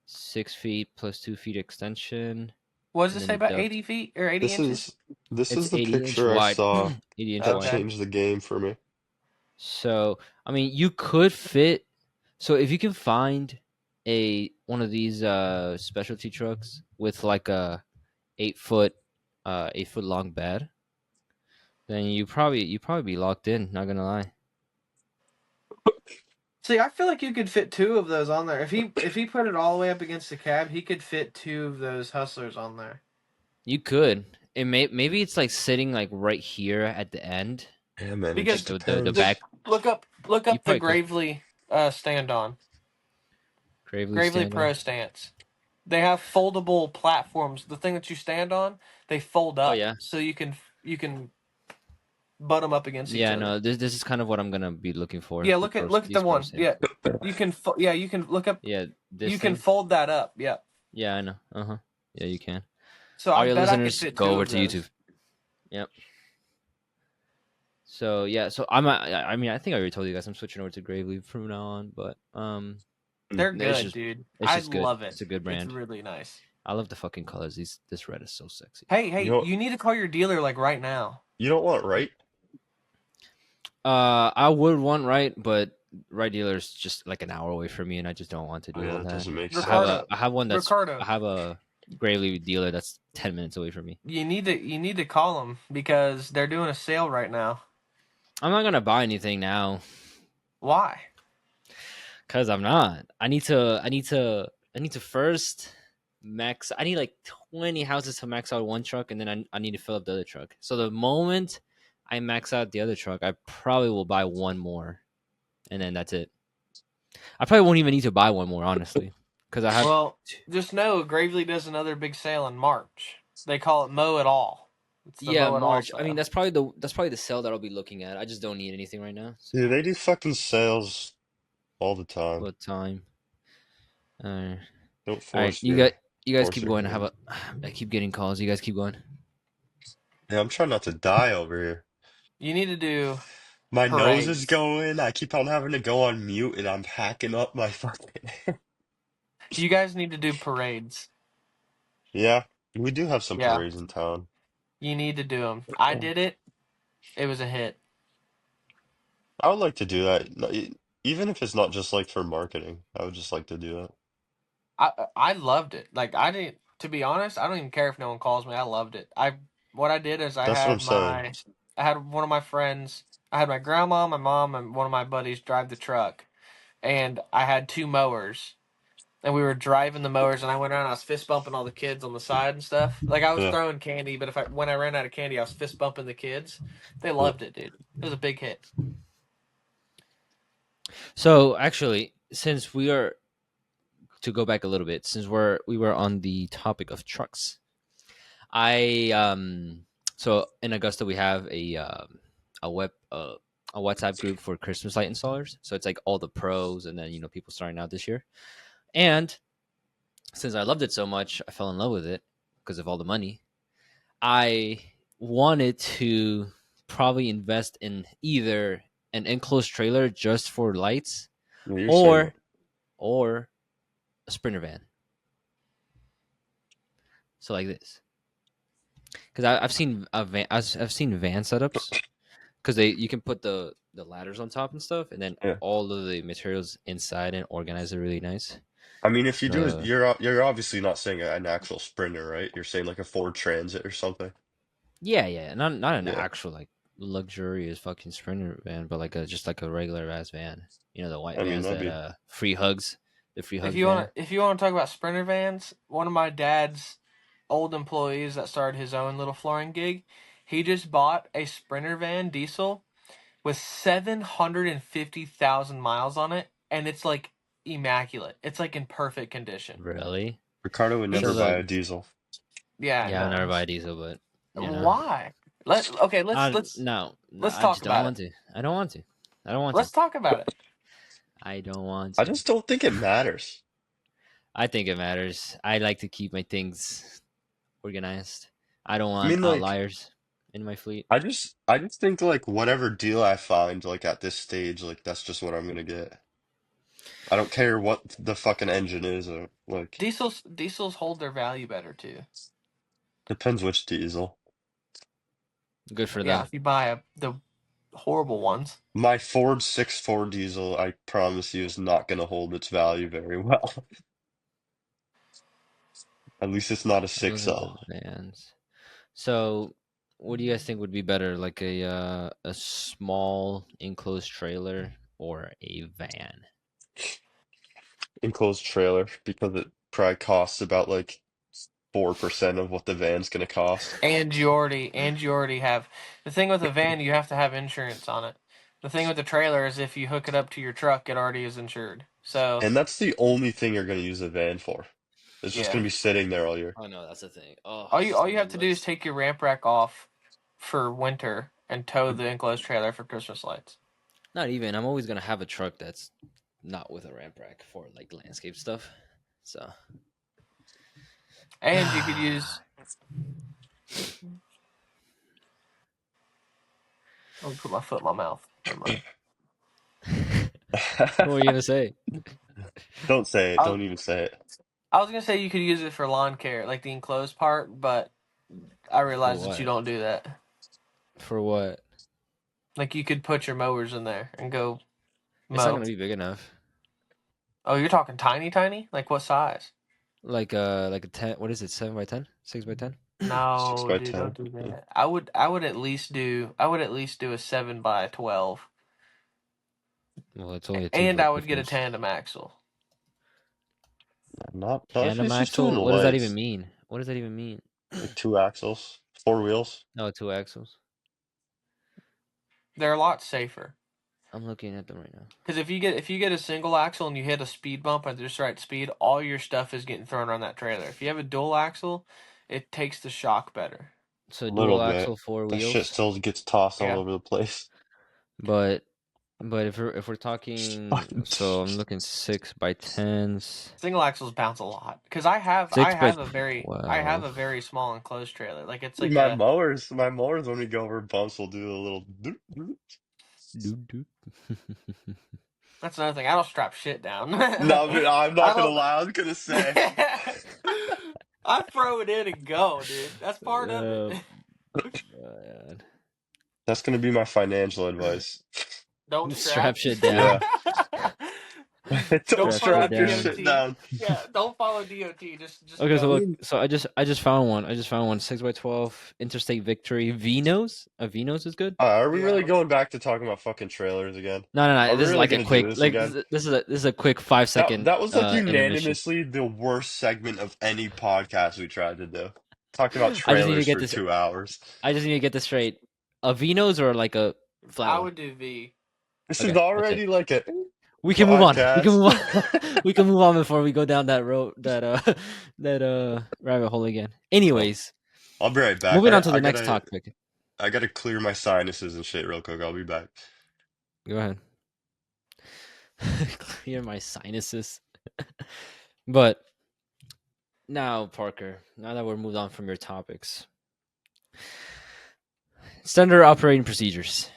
6 feet plus 2 feet extension, What does and it then say the about dove. 80 feet or 80 inches? this It's is the 80-inch picture I wide. saw 80-inch that wide. Okay. changed the game for me. So I mean, you could fit. So if you can find one of these specialty trucks with like a 8 foot 8 foot long bed, then you probably be locked in. Not gonna lie. See, I feel like you could fit two of those on there. If he put it all the way up against the cab, he could fit two of those hustlers on there. You could. Maybe it's like sitting like right here at the end. Yeah, man, it Because just The depends. back. Look up You the probably could. Gravely stand on. Gravely Gravely stand Pro on. stance. They have foldable platforms. The thing that you stand on, they fold up, yeah. so you can butt them up against each Yeah, other. no. This is kind of what I'm gonna be looking for. Yeah, for look at these the one. pros Yeah, you can look up. Yeah, this You thing. can fold that up. Yeah. Yeah, I know. Yeah, you can. So All I your bet I could listeners, fit go two over of to those. YouTube. Yep. So yeah, so I mean, I think I already told you guys I'm switching over to Gravely from now on, but They're it's good, just dude. it's I just good. love it. It's a good brand. It's really nice. I love the fucking colors. This red is so sexy. Hey, you need to call your dealer like right now. You don't want right? I would want right, but right dealer's just like an hour away from me, and I just don't want to do Oh, yeah, all that that. doesn't make Ricardo, sense. I have one that's Ricardo. I have a Gravely dealer that's 10 minutes away from me. You need to call them because they're doing a sale right now. I'm not gonna buy anything now. Why? Cause I'm not. I need to first max. I need like 20 houses to max out one truck, and then I need to fill up the other truck. So the moment I max out the other truck, I probably will buy one more, and then that's it. I probably won't even need to buy one more, honestly, because I have. Well, just know Gravely does another big sale in March. They call it Mow It All. It's the Yeah, Mow It All March. I mean, sale. that's probably the sale that I'll be looking at. I just don't need anything right now. So Dude, they do fucking sales all the time. what time? All Don't right, force you guys force keep your going. hand. I keep getting calls. You guys keep going. Yeah, I'm trying not to die over here. You need to do My nose is parades. going. I keep on having to go on mute, and I'm hacking up my fucking. You guys need to do parades. Yeah, we do have some Yeah, parades in town. you need to do them. I did it. It was a hit. I would like to do that, even if it's not just like for marketing. I would just like to do that. I loved it. Like I didn't. To be honest, I don't even care if no one calls me. I loved it. What I did is That's what I'm saying. I had one of my friends. I had my grandma, my mom, and one of my buddies drive the truck, and I had two mowers. And we were driving the mowers, and I went around. I was fist bumping all the kids on the side and stuff. Like I was Yeah, throwing candy, but if I when I ran out of candy, I was fist bumping the kids. They yeah. loved it, dude. It was a big hit. So actually, since we are to go back a little bit, since we were on the topic of trucks, I so in Augusta we have a web a WhatsApp group for Christmas light installers. So it's like all the pros, and then people starting out this year. And since I loved it so much, I fell in love with it because of all the money. I wanted to probably invest in either an enclosed trailer just for lights, Yeah, you're saying that. or or a sprinter van. So like this, because I've seen I've seen van setups, because you can put the ladders on top and stuff, and then Yeah. all of the materials inside and organize it really nice. I mean, if you do it, The you're obviously not saying an actual Sprinter, right? You're saying like a Ford Transit or something. Yeah, yeah, not an Yeah. actual like luxurious fucking sprinter van, but like just like a regular ass van. The white I mean, vans that'd that be. free hugs, the free If hugs you van. want to talk about sprinter vans, one of my dad's old employees that started his own little flooring gig, he just bought a sprinter van diesel with 750,000 miles on it, and it's like immaculate. It's like in perfect condition. Really? Ricardo would So never buy He's a the diesel. yeah, Yeah, I'll no. never buy a diesel, but Why? no, no, Let's I talk just don't about it. want to. I don't want to. I don't want to. Let's talk about it. I don't want I to. just don't think it matters. I think it matters. I like to keep my things organized. I don't I want mean, like, outliers in my fleet. I just think like whatever deal I find like at this stage, like that's just what I'm gonna get. I don't care what the fucking engine is, or like Diesels hold their value better too. depends which diesel. Good for Yeah, them. if you buy the horrible ones. My Ford 6.4 diesel, I promise you, is not gonna hold its value very well. At least it's not a Those are the 6.0. vans. So, what do you guys think would be better, like a small enclosed trailer or a van? Enclosed trailer because it probably costs about like 4% of what the van's gonna cost. And you already have the thing with a van, you have to have insurance on it. The thing with the trailer is if you hook it up to your truck, it already is insured. So And that's the only thing you're gonna use the van for. It's just yeah, gonna be sitting there all year. Oh no, that's the thing. Oh, all you it's all on you the have to do is list. take your ramp rack off for winter and tow the enclosed trailer for Christmas lights. Not even. I'm always gonna have a truck that's not with a ramp rack for like landscape stuff. So, And you could what use. Let me put my foot in my mouth. Never mind. were you gonna say? Don't say it. I, Don't even say it. I was gonna say you could use it for lawn care, like the enclosed part, but I For realized that you what? don't do that. For what? Like you could put your mowers in there and go It's not mow. gonna be big enough. Oh, you're talking tiny, tiny? Like what size? Like a 10. What is it? 7 by 10? 6 by 10? Six No, by dude, don't ten. do Yeah. that. I would at least do a 7 by 12. Well, it's only a two And foot I would get a difference. tandem axle. Not Tandem it's just two in the axle? What does that even legs. mean? What does that even mean? Like 2 axles, 4 wheels. No, two axles. They're a lot safer. I'm looking at them right now. Because if you get a single axle and you hit a speed bump at just right speed, all your stuff is getting thrown on that trailer. If you have a dual axle, it takes the shock better. So A little dual bit. axle, four That shit wheels. still gets tossed all Yeah. over the place. But if we're talking, so I'm looking 6x10s. Single axles bounce a lot. Because Six by I have 12. a very small enclosed trailer. Like it's like My a mowers, my mowers when we go over bumps will do a little doot, doot. Doot, doot. that's another thing. I don't strap shit down. No, but I'm I not gonna don't lie, I was gonna say. I throw it in and go, dude. That's part of it. God. That's gonna be my financial advice. Don't Strap strap. shit down. Yeah. Don't Don't Strap shit follow strap your down. shit DOT. down. Yeah, don't follow DOT. Just Okay, so I go. look, mean, so I just found one. I just found one 6x12 Interstate Victory Vinos. A Vinos is good. are we Yeah. really going back to talking about fucking trailers again? No, no, Are no. we This is really like a gonna do quick, this like again? this is a quick 5 second That was like intermission. unanimously the worst segment of any podcast we tried to do. Talking about I just need to trailers get for this. 2 hours. I just need to get this straight. A Vinos or like a flat I one. would do V. This is Okay, that's it. already like a We can move on. We can podcast. move on. We can move on before we go down that road, that rabbit hole again. Oh, Anyways, I'll be right back. moving on to I the next gotta topic. I gotta clear my sinuses and shit real quick. I'll be back. Go ahead. Clear my sinuses. But now, Parker, now that we're moved on from your topics, standard operating procedures.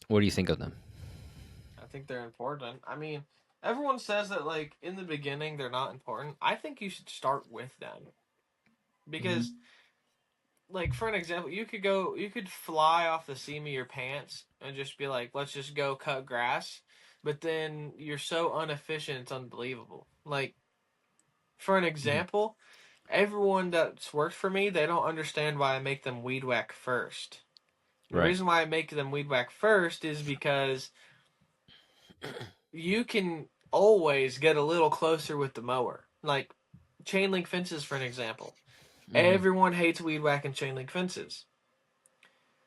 What do you think of them? I think they're important. I mean, everyone says that like in the beginning they're not important. I think you should start with them because, like for an example, you could fly off the seam of your pants and just be like, let's just go cut grass, but then you're so inefficient, it's unbelievable. Like for an Mhm. example, everyone that's worked for me, they don't understand why I make them weed whack first. The Right. reason why I make them weed whack first is because you can always get a little closer with the mower. Like chain link fences, for an example. Mm-hmm. Everyone hates weed whacking chain link fences.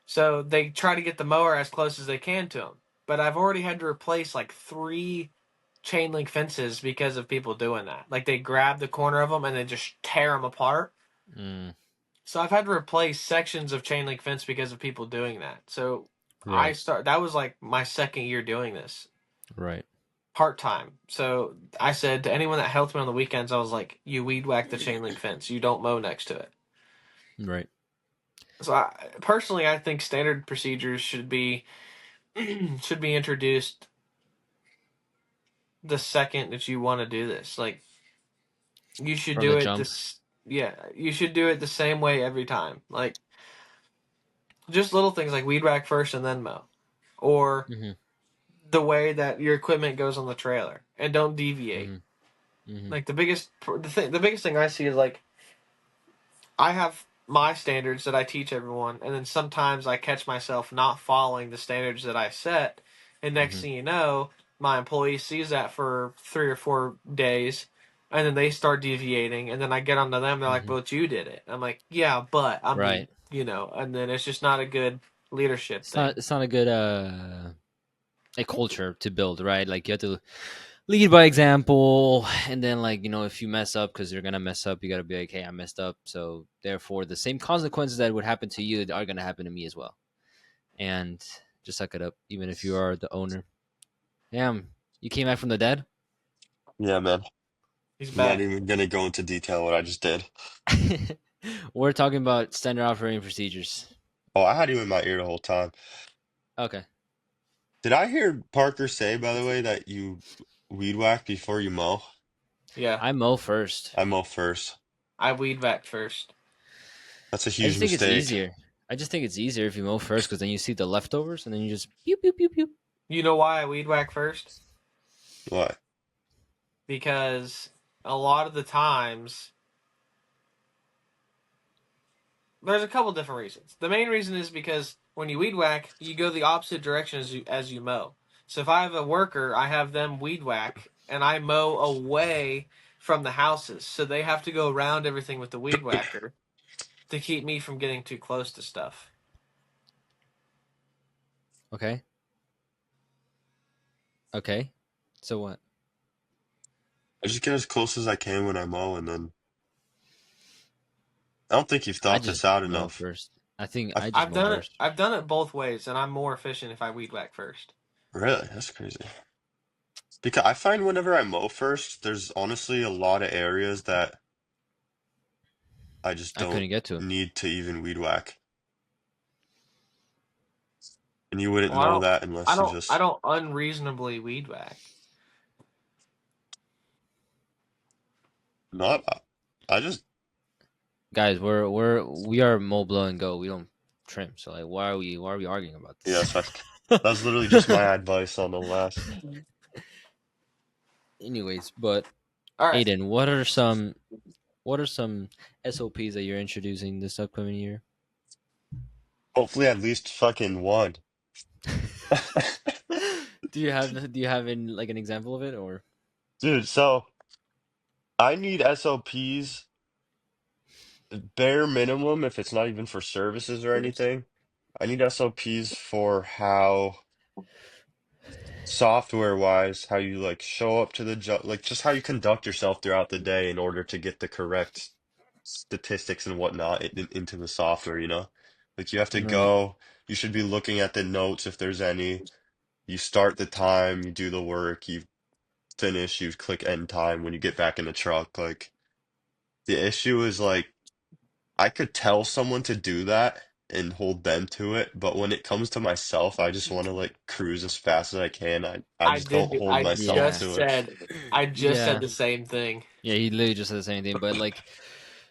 So they try to get the mower as close as they can to them. But I've already had to replace like 3 chain link fences because of people doing that. Like they grab the corner of them and they just tear them apart. Mm, So I've had to replace sections of chain link fence because of people doing that. So right. that was like my second year doing this Right. part time. So I said to anyone that helped me on the weekends, I was like, "You weed whack the chain link fence. You don't mow next to it." Right. So personally, I think standard procedures should be should be introduced the second that you want to do this. Like you should From do the it jump. this yeah, you should do it the same way every time. Like just little things like weed whack first and then mow, or Mm-hmm. the way that your equipment goes on the trailer, and don't deviate. Mm-hmm. Mm-hmm. Like the biggest thing I see is like I have my standards that I teach everyone, and then sometimes I catch myself not following the standards that I set, and next Mm-hmm. thing you know, my employee sees that for 3 or 4 days, and then they start deviating, and then I get onto them, they're like, Mm-hmm. "But you did it." I'm like, "Yeah, but I mean, Right. and then it's just not a good leadership It's thing. not. It's not a good a culture to build. Right. Like you have to lead by example, and then like if you mess up, because you're gonna mess up, you gotta be like, hey, I messed up, so therefore the same consequences that would happen to you are gonna happen to me as well, and just suck it up, even if you are the owner. Damn, you came back from the dead. Yeah, man. He's I'm not back." even gonna go into detail what I just did. We're talking about standard operating procedures. Oh, I had you in my ear the whole time. Okay. Did I hear Parker say, by the way, that you weed whack before you mow? Yeah, I mow first. I mow first. I weed back first. That's a I huge just think it's mistake. easier. I just think it's easier if you mow first, because then you see the leftovers and then you just pew pew pew pew. You know why I weed whack first? What? Because a lot of the times there's a couple different reasons. The main reason is because when you weed whack, you go the opposite direction as you mow. So if I have a worker, I have them weed whack, and I mow away from the houses, so they have to go around everything with the weed whacker to keep me from getting too close to stuff. Okay. Okay. So what? I just get as close as I can when I mow, and then I don't think you've I thought just this out mow enough. first. I think I I just mow first. I've done it both ways, and I'm more efficient if I weed whack first. really, that's crazy. Because I find whenever I mow first, there's honestly a lot of areas that I just I don't couldn't get to. need to even weed whack. And you wouldn't Well, know that unless you I just don't unreasonably weed whack. not. I just Guys, we are Mow Blow and Go. We don't trim. So like, why are we arguing about yeah, this? that's literally just my advice on the last. Anyways, but All right, Aiden, what are some SOPs that you're introducing this upcoming year? Hopefully, at least fucking one. Do you have in like an example of it or Dude, so I need SOPs, bare minimum, if it's not even for services or anything. I need SOPs for how software wise, how you like show up to the job, like just how you conduct yourself throughout the day in order to get the correct statistics and whatnot into the software, you know? Like you have to right? go, you should be looking at the notes if there's any. You start the time, you do the work, you finish, you click end time when you get back in the truck. Like the issue is like I could tell someone to do that and hold them to it, but when it comes to myself, I just want to like cruise as fast as I can. I just don't hold myself Yeah. to it. I just said Yeah. the same thing. Yeah, he literally just said the same thing, but like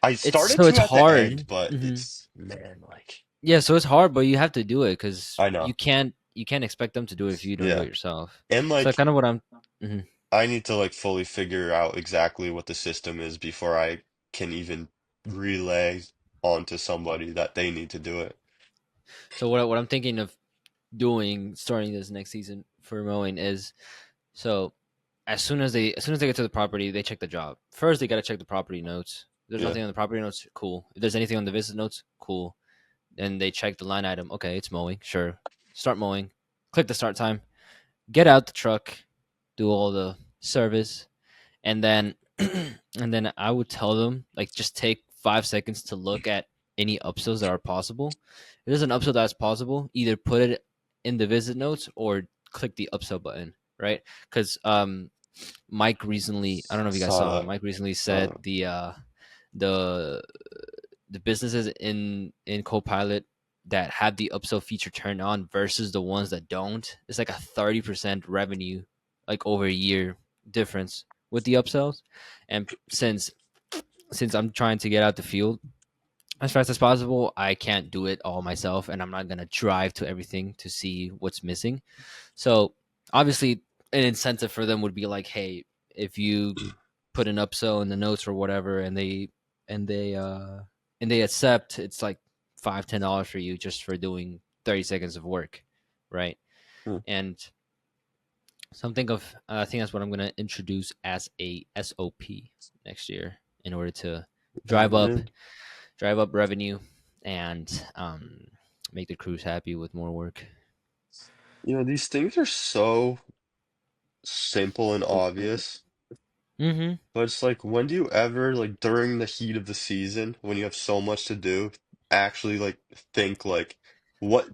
I it's started so to it's at the hard. end, but Hmm. it's man, like Yeah, so it's hard, but you have to do it because I know. you can't expect them to do it if you don't do Yeah. it yourself. And So like kind of what I'm. Mhm. I need to like fully figure out exactly what the system is before I can even relay onto somebody that they need to do it. So what I'm thinking of doing starting this next season for mowing is so as soon as they get to the property, they check the job. First, they got to check the property notes. If there's Yeah. nothing on the property notes, cool. If there's anything on the visit notes, cool. Then they check the line item. Okay, it's mowing. Sure. Start mowing. Click the start time. Get out the truck. Do all the service, and then and then I would tell them like just take 5 seconds to look at any upsells that are possible. If there's an upsell that's possible, either put it in the visit notes or click the upsell button, right? Because Mike recently, I don't know if you guys Saw saw, that. Mike recently Saw said that. the the businesses in Copilot that have the upsell feature turned on versus the ones that don't. It's like a 30% revenue, like over a year difference with the upsells. And since I'm trying to get out the field as fast as possible, I can't do it all myself, and I'm not gonna drive to everything to see what's missing. So obviously, an incentive for them would be like, hey, if you put an upsell in the notes or whatever, and they uh and they accept, it's like $5-10 for you just for doing 30 seconds of work, right? Hmm. And something of I think that's what I'm gonna introduce as a SOP next year in order to drive Bring it up in. drive up revenue and make the crews happy with more work. You know, these things are so simple and obvious, Mm-hmm. but it's like, when do you ever, like, during the heat of the season, when you have so much to do, actually, like, think, like, what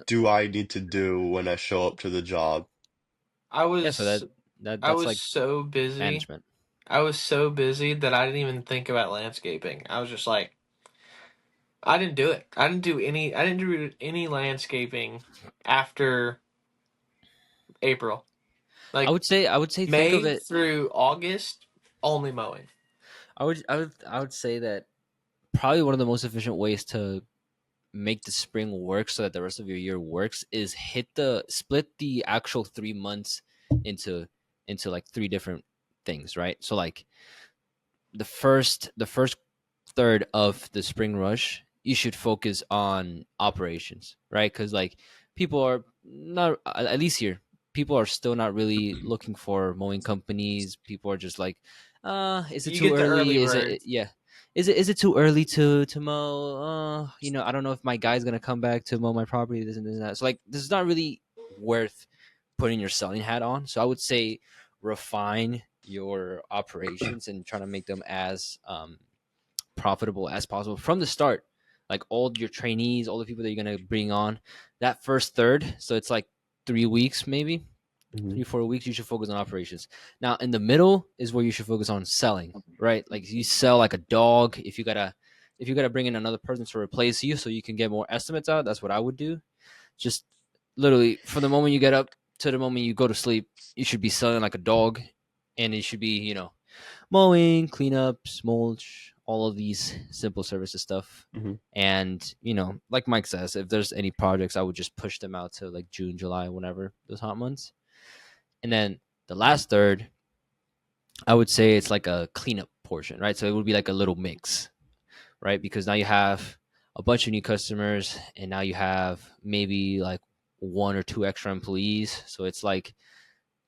do I need to do when I show up to the job? I Yeah, so was I that's was like so busy. management. I was so busy that I didn't even think about landscaping. I was just like, I didn't do it. I didn't do any landscaping after April. Like I would say think of May it. through August, only mowing. I would say that probably one of the most efficient ways to make the spring work so that the rest of your year works is hit the split the actual 3 months into like three different things, right? So like the first third of the spring rush, you should focus on operations, right? Because like people are not at least here. people are still not really looking for mowing companies. People are just like, is it You too get the early early? Is it birds. yeah? Is it too early to mow? I don't know if my guy's gonna come back to mow my property. This and this and that. So like, this is not really worth putting your selling hat on. So I would say refine your operations and try to make them as profitable as possible from the start. Like all your trainees, all the people that you're gonna bring on, that first third. So it's like 3 weeks, maybe Hmm. 3 4 weeks. You should focus on operations. Now in the middle is where you should focus on selling. Right, like you sell like a dog. If you gotta bring in another person to replace you, so you can get more estimates out. That's what I would do. Just literally from the moment you get up to the moment you go to sleep, you should be selling like a dog, and it should be mowing, cleanups, mulch, all of these simple services stuff. Hmm. And like Mike says, if there's any projects, I would just push them out to like June, July, whenever those hot months. And then the last third, I would say it's like a cleanup portion, right? So it would be like a little mix, right? Because now you have a bunch of new customers, and now you have maybe like one or two extra employees. So it's like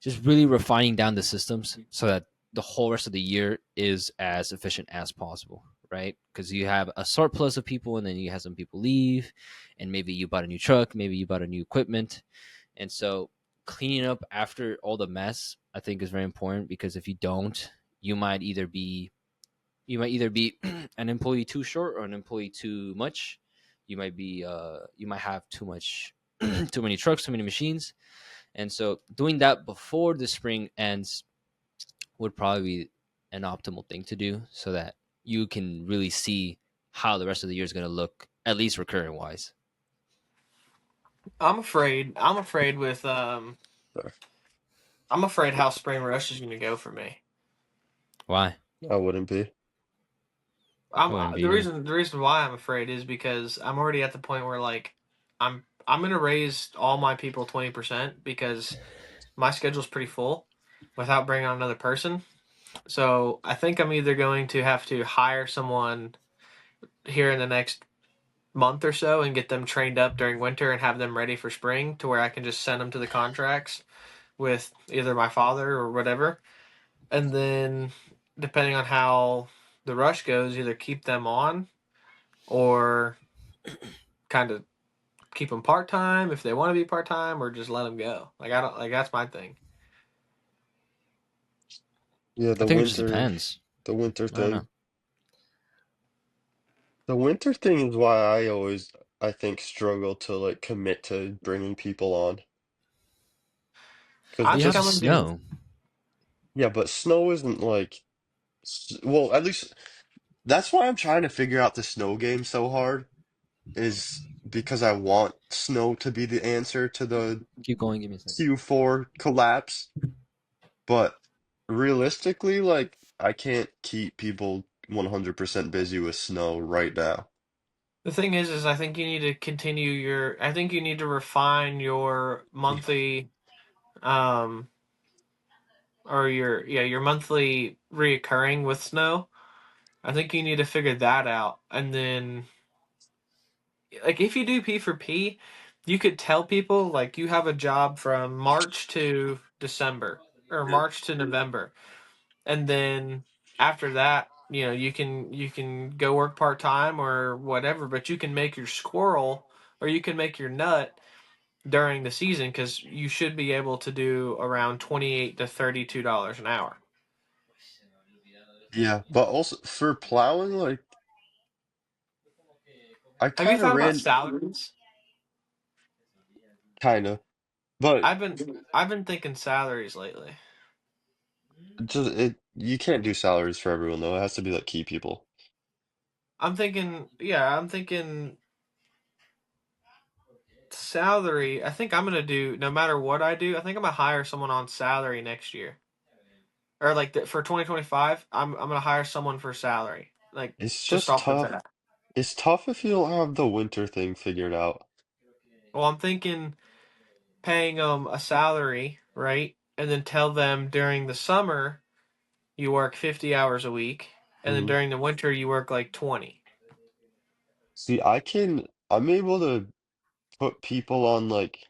just really refining down the systems so that the whole rest of the year is as efficient as possible, right? Because you have a surplus of people, and then you have some people leave, and maybe you bought a new truck, maybe you bought a new equipment. And so cleaning up after all the mess, I think, is very important, because if you don't, you might either be an employee too short or an employee too much. You might have too much too many trucks, too many machines. And so doing that before the spring ends would probably be an optimal thing to do, so that you can really see how the rest of the year is going to look, at least recurring wise. I'm afraid. I'm afraid with Sorry. I'm afraid how spring rush is going to go for me. Why? I wouldn't be. I I'm wouldn't be the either. reason why I'm afraid is because I'm already at the point where like I'm going to raise all my people 20% because my schedule's pretty full without bringing on another person. So I think I'm either going to have to hire someone here in the next month or so and get them trained up during winter and have them ready for spring to where I can just send them to the contracts with either my father or whatever. And then depending on how the rush goes, either keep them on or kind of keep them part time if they want to be part time, or just let them go. Like I don't like that's my thing. Yeah, I think it just depends. the winter I don't thing. know. The winter thing is why I think, struggle to like commit to bringing people on. Because I But you think have I'm gonna do. just, snow. yeah, but snow isn't like, well, at least that's why I'm trying to figure out the snow game so hard, is because I want snow to be the answer to the Keep going. Give me a second. Q4 collapse. But realistically, like, I can't keep people 100% busy with snow right now. The thing is I think you need to continue your. I think you need to refine your monthly, um, or your monthly reoccurring with snow. I think you need to figure that out, and then like if you do P for P, you could tell people like you have a job from March to December or March to November, and then after that, you can go work part time or whatever, but you can make your squirrel or you can make your nut during the season because you should be able to do around $28 to $32 an hour. Yeah, but also for plowing, like, I Have you kind of thought about ran, salaries? kind of, but I've been thinking salaries lately. you can't do salaries for everyone though. It has to be like key people. I'm thinking salary. I think I'm gonna do no matter what I do. I think I'm gonna hire someone on salary next year, or like for 2025. I'm gonna hire someone for salary, like It's just just off the tough. bat. It's tough if you don't have the winter thing figured out. Well, I'm thinking paying them a salary, right, and then tell them during the summer you work 50 hours a week, and then Mhm. during the winter you work like 20. See, I'm able to put people on like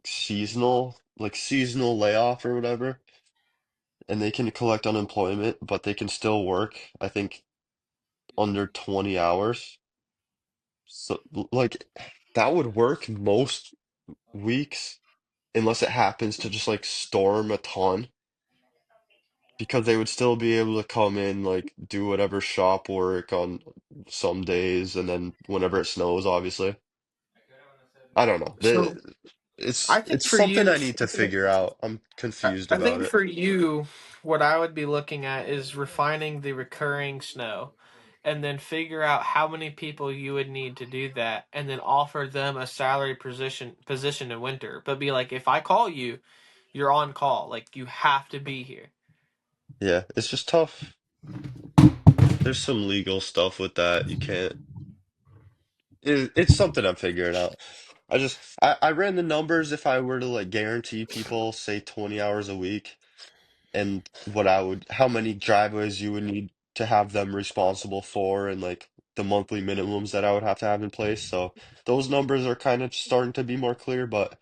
seasonal like seasonal layoff or whatever, and they can collect unemployment, but they can still work, I think, under 20 hours. So, like, that would work most weeks, unless it happens to just like storm a ton, because they would still be able to come in, like, do whatever shop work on some days, and then whenever it snows, obviously. I don't know. So I think It's for something you, I need to figure out. I'm confused I about think it. for you, what I would be looking at is refining the recurring snow, and then figure out how many people you would need to do that, and then offer them a salary position in winter. But be like, if I call you, you're on call. Like you have to be here. Yeah, it's just tough. There's some legal stuff with that. You can't. It's something I'm figuring out. I ran the numbers if I were to like guarantee people, say, 20 hours a week, and how many driveways you would need to have them responsible for, and like the monthly minimums that I would have to have in place. So those numbers are kind of starting to be more clear, but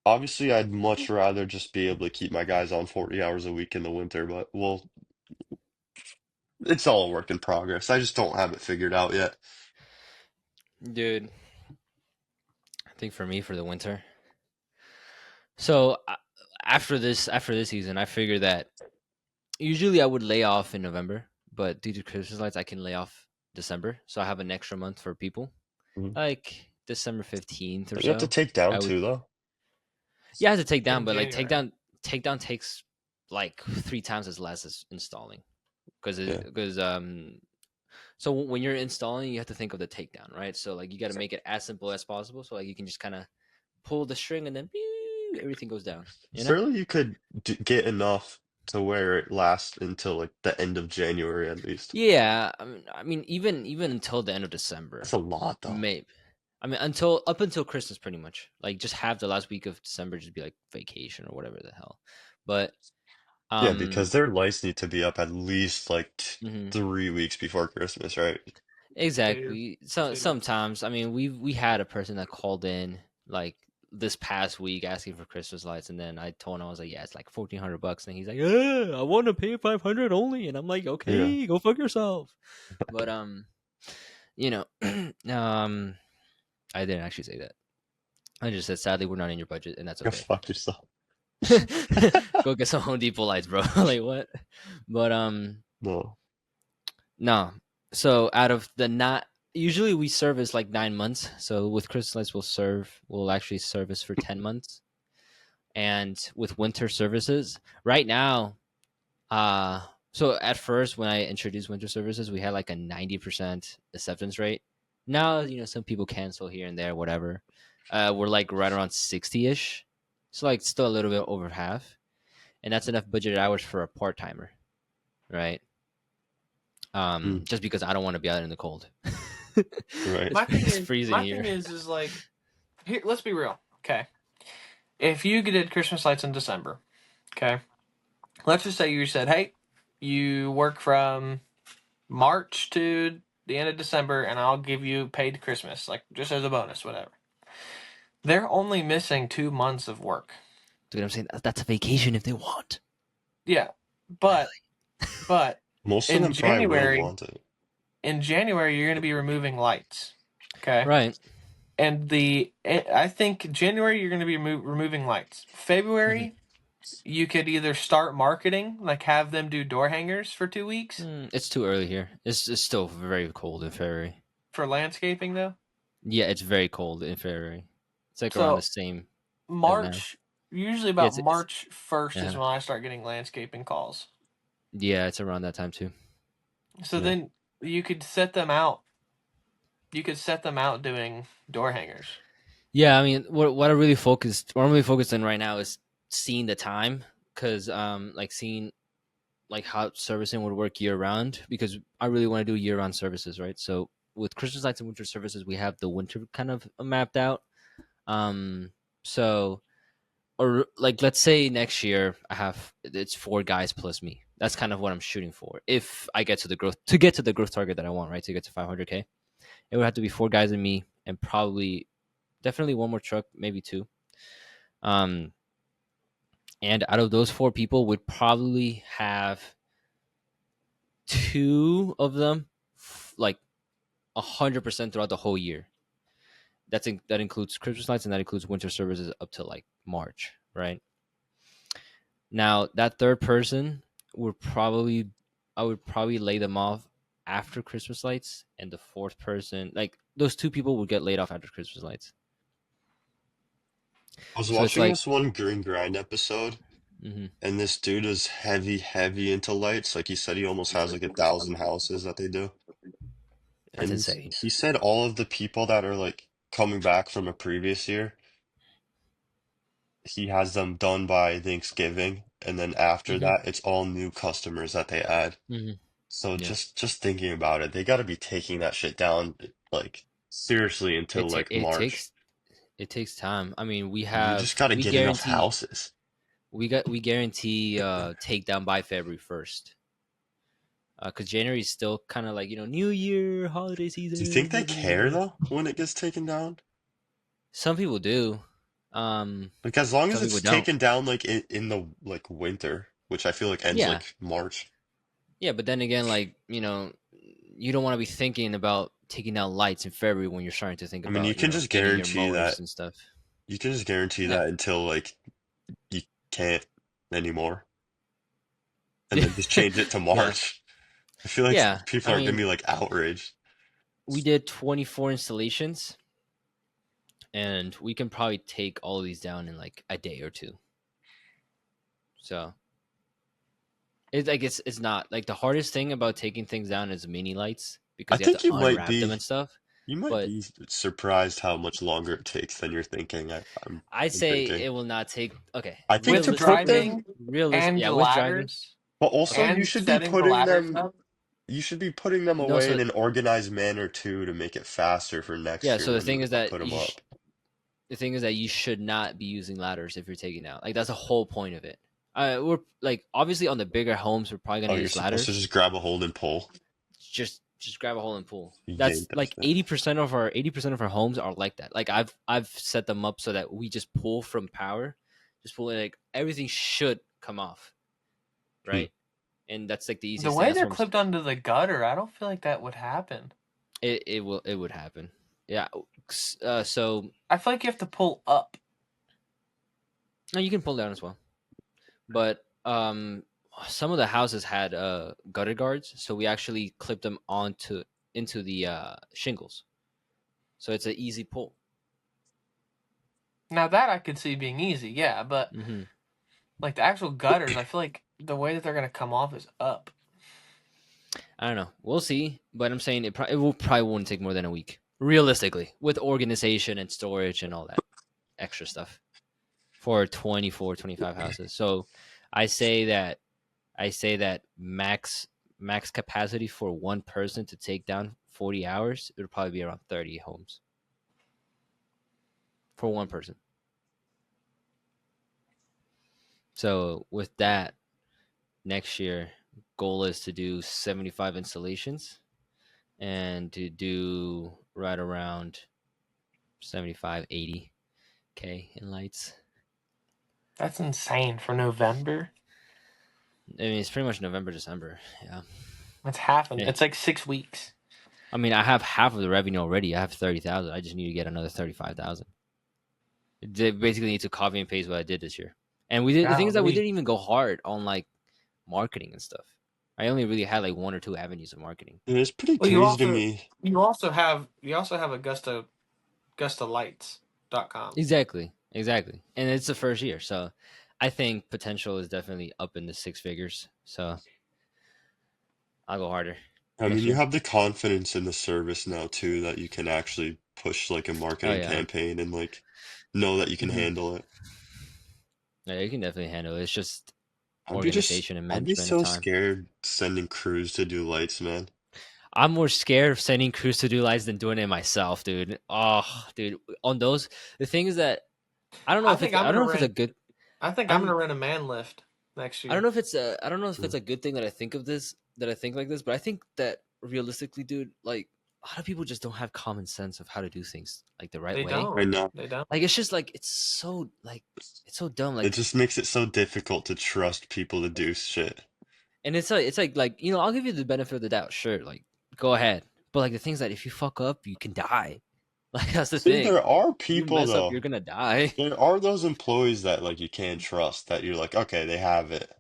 obviously I'd much rather just be able to keep my guys on 40 hours a week in the winter, but it's all a work in progress. I just don't have it figured out yet. Dude, I think for me for the winter. So after this season, I figured that usually I would lay off in November, but due to Christmas lights, I can lay off December, so I have an extra month for people. Mhm. Like December 15th or Don't you have to so, take down I would. too, though? Yeah, I have to take down, In but like January. takedown takes like 3 times as less as installing because Yeah. so when you're installing, you have to think of the takedown, right? So like you got to make it as simple as possible, so like you can just kind of pull the string and then pew, everything goes down. You know? Surely you could get enough to where it lasts until like the end of January at least. Yeah, I mean, even until the end of December, That's a lot, though. maybe. I mean, until up until Christmas, pretty much. Like, just have the last week of December just be like vacation or whatever the hell. But Yeah, because um, their lights need to be up at least like mhm. 3 weeks before Christmas, right? Two, Exactly. So two. sometimes, I mean, we had a person that called in like this past week asking for Christmas lights, and then I told him I was like, yeah, it's like $1,400, and he's like, I want to pay 500 only, and I'm like, Yeah. okay, go fuck yourself. But you know, um, I didn't actually say that. I just said, sadly, we're not in your budget, and that's Go okay. fuck yourself. Go get some Home Depot lights, bro. Like what? But No. no. So out of the not usually we service like 9 months. So with Christmas lights, we'll actually service for 10 months. And with winter services, right now, uh, so at first when I introduced winter services, we had like a 90% acceptance rate. Now some people cancel here and there, whatever. We're like right around 60ish, so like still a little bit over half, and that's enough budgeted hours for a part timer, right? Mm, Just because I don't want to be out in the cold. right. It's freezing My here. thing is like, here. Let's be real. Okay, if you did Christmas lights in December, okay, let's just say you said, hey, you work from March to the end of December, and I'll give you paid Christmas, like just as a bonus, whatever. They're only missing 2 months of work. Dude, I'm saying that's a vacation if they want. Yeah, but Most of in them probably will January, want it. you're going to be removing lights. Okay, Right. and I think January you're going to be removing lights. Mhm. February you could either start marketing, like have them do door hangers for 2 weeks It's too early here. It's still very cold in February. for landscaping though. Yeah, it's very cold in February. It's like around the So same as now. March, usually Yeah, about March 1st is yeah, when I start getting landscaping calls. yeah, it's around that time too. So Yeah. then you could set them out. You could set them out doing door hangers. Yeah, I mean, what I'm really focused on right now is seeing the time, because like seeing like how servicing would work year round, because I really want to do year round services, right? So with Christmas lights and winter services, we have the winter kind of mapped out. Um, so or like let's say next year it's 4 guys plus me. That's kind of what I'm shooting for. If I get to the growth target that I want, right, to get to 500K, it would have to be 4 guys and me, and probably definitely one more truck, maybe two. Um, And out of those 4 people, we'd probably have 2 of them like 100% throughout the whole year. That includes Christmas lights and that includes winter services up to like March, right? Now that third person would probably I would probably lay them off after Christmas lights, and the fourth person, like those 2 people, would get laid off after Christmas lights. I was So it's watching like, this one Green Grind episode, mhm, and this dude is heavy into lights. Like he said, he almost has like 1,000 houses that they do. that's And insane. he said all of the people that are like coming back from a previous year, he has them done by Thanksgiving, and then after Hmm. that, it's all new customers that they add. Hmm. So Yeah, just thinking about it, they got to be taking that shit down like seriously until it ta- like it March. takes it takes time. I mean, You just got to we get enough guarantee houses. we guarantee takedown by February 1st. Because January is still kind of like, New Year, holiday Do you think season. they Da, da, da, care da. though when it gets taken down? Some people do. Um, Like as long as some people it's don't. taken down like in the like winter, which I feel like ends Yeah, like March. yeah. But then again, like, you don't want to be thinking about taking down lights in February when you're starting to think I mean, you about, can just getting your guarantee mowers that and stuff. Yeah. until like you can't anymore, and then just change it to Yeah. March. I feel like Yeah. people I are gonna mean, be like outraged. we did 24 installations, and we can probably take all of these down in like a day or two. So it's not like the hardest thing about taking things down is mini lights I because you have to think unwrap them and stuff. you might But be surprised how much longer it takes than you're thinking. I'd I'm say thinking. it will not take. Okay, I think with to put realistically, them, driving and yeah, the with driving. ladders but also Okay, you and should be setting the putting ladders them. up. You should be putting them no, away in so an organized manner too to make it faster for next yeah, year so the when thing you is that put them up. the thing is that you should not be using ladders if you're taking out. Like that's the whole point of it. We're like obviously on the bigger homes, we're probably gonna Oh, you're use supposed to ladders. just grab a hold and pull. Just grab a hole and pull. That's Yank that like shit. 80% of our homes are like that. Like I've set them up so that we just pull from power, just pull it, like everything should come off, Hmm. right? And that's like the The easiest thing. way That's they're what clipped onto the gutter, I don't feel like that would happen. it would happen. Yeah. So I feel like you have to pull up. no, you can pull down as well, but some of the houses had gutter guards, so we actually clipped them onto into the shingles, so it's an easy pull. Now that I could see being easy, yeah, but Hmm. like the actual gutters, I feel like the way that they're gonna come off is up. I don't know. We'll see, but I'm saying it will probably won't take more than a week, realistically, with organization and storage and all that extra stuff for 24, 25 houses. So I say that max capacity for one person to take down 40 hours, it would probably be around 30 homes for one person. So with that, next year, goal is to do 75 installations and to do right around 75, 80K in lights. That's insane for November. I mean, it's pretty much November, December. Yeah. It's half. Yeah. It's like 6 weeks. I mean, I have half of the revenue already. I have 30,000. I just need to get another 35,000. They basically need to copy and paste what I did this year. And we did. The thing is that we Golly. didn't even go hard on like marketing and stuff. I only really had like one or two avenues of marketing. It's pretty Well, you crazy to also me. you also have AugustaLights.com. Exactly. And it's the first year, so I think potential is definitely up in the six figures. So I'll go harder I mean, next you year. have the confidence in the service now too that you can actually push like a Oh marketing yeah. campaign and like know that you can Hmm. handle it. Yeah, you can definitely handle it. It's just organization and I'd be management and so time. scared sending crews to do lights, man. I'm more scared of sending crews to do lights than doing it myself, dude. Oh, dude. On those, the thing is that I think I'm I don't gonna know if it's a rent. good. I think I'm I'm gonna rent a man lift next I don't year. know if it's a I don't know if Mm. it's a good thing that I think like this, but I think that realistically, dude, like lot of people just don't have common sense of how to do things like the right They way. I don't. know. They don't. Like it's just like it's so dumb. It Like, just makes it so difficult to trust people to do shit. and it's like you know, I'll give you the benefit of the doubt. Sure, like go ahead. But like the things that if you fuck up, you can die. Like that's the See, thing. there are You people mess up, you're though. gonna die. There are those employees that like you can't trust that you're like, okay, they have it.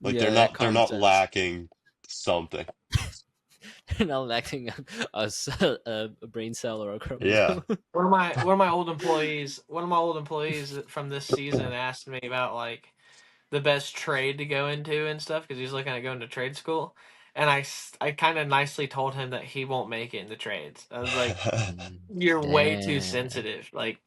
Like Yeah, that they're common not sense. lacking something. They're not lacking a brain cell or a Yeah. chromosome. One of my old employees from this season asked me about like the best trade to go into and stuff because he's looking at going to trade school, and I kind of nicely told him that he won't make it into trades. I was like, Mm, "You're way too damn. sensitive. Like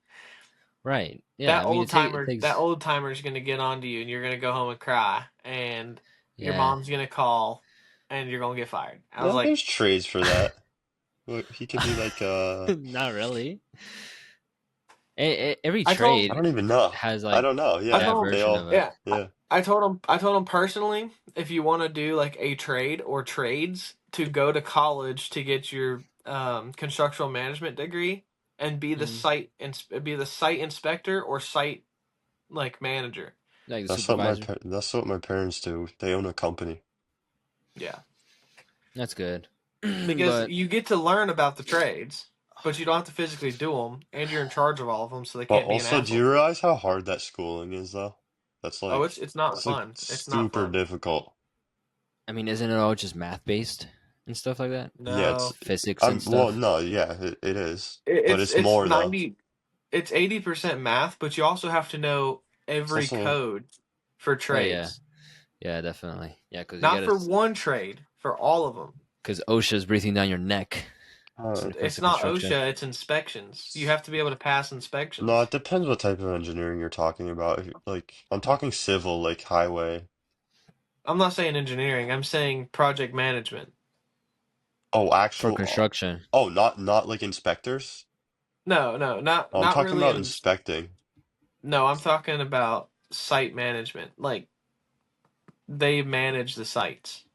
Right. Yeah. I mean, it that takes. old timer's gonna get onto you, and you're gonna go home and cry, and your Yeah. mom's gonna call, and you're gonna get fired." I was No, like, there's trades for that. He could be like Not really. Every I told I trade don't even know. has I like don't know. I Yeah. that told him, They version of all it. yeah, yeah. I told him personally, if you want to do like a trade or trades, to go to college to get your constructional management degree and Mm, be the site inspector or site like manager. like the supervisor. That's what my parents do. They own a company. Yeah, That's good. because But you get to learn about the trades, but you don't have to physically do them, and you're in charge of all of them, so they But can't be an also, do you asshole. realize how hard that schooling is though? That's Oh, like it's not it's like fun. It's not super fun. difficult. I mean, isn't it all just math based and stuff like that? Yeah, it's No, Physics and I'm well, stuff. no, yeah, it is. But it's it's more though. 90. It's 80% math, but you also have to know It's every also code for Oh yeah, trades. yeah, definitely. Yeah, because you Not gotta, for one trade, for all of them. because OSHA's breathing down your neck uh, when it comes It's to not construction. OSHA, it's inspections. You have to be able to pass no, it inspections. depends what type of engineering you're talking about. Like I'm talking civil, like highway. I'm not saying engineering, I'm saying project management. Oh, For actual. construction. Oh, not like inspectors. No, no, Oh, I'm not talking really about an inspecting. no, I'm talking about site management. Like they manage the sites.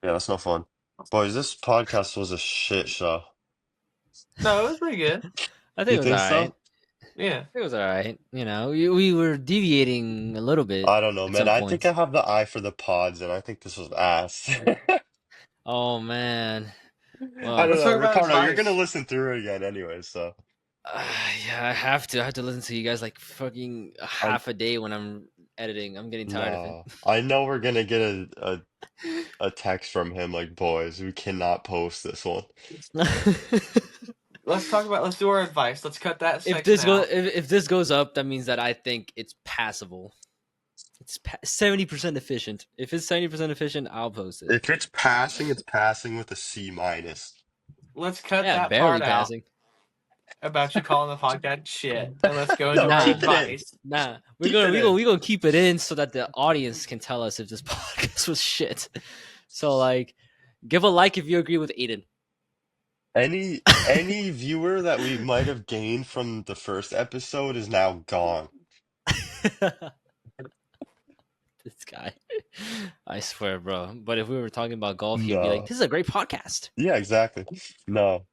Yeah, that's no fun. Boys, this podcast was a shit show. No, it was pretty good. I think You it was think all right. so? Yeah. It was all right. You know, we were deviating a little bit I don't know, at man. some I think I points. have the eye for the pods, and I think this was ass. Oh man. I Well, don't Let's know, talk about Ricardo. You're gonna advice. listen through it again anyway, so uh, yeah, I have to. I have to listen to you guys like fucking I half a day when I'm editing. I'm getting tired of it. no. I know we're gonna get a text from him like, boys, we cannot post this one. Let's do our advice. Let's cut that section out. If this goes up, that means that I think it's passable. It's 70% efficient. If it's 70% efficient, I'll post it. If it's passing with a C minus. Let's cut Yeah, that barely part out passing. about you calling the podcast shit, and let's go into No, our Nah, keep it in. advice. nah. We're Keep gonna it we gonna in. we gonna keep it in so that the audience can tell us if this podcast was shit. So like, give a like if you agree with Aiden. Any viewer that we might have gained from the first episode is now gone. This guy, I swear, bro. But if we were talking about golf, he'd be like, No. "This is a great podcast." Yeah, exactly. No.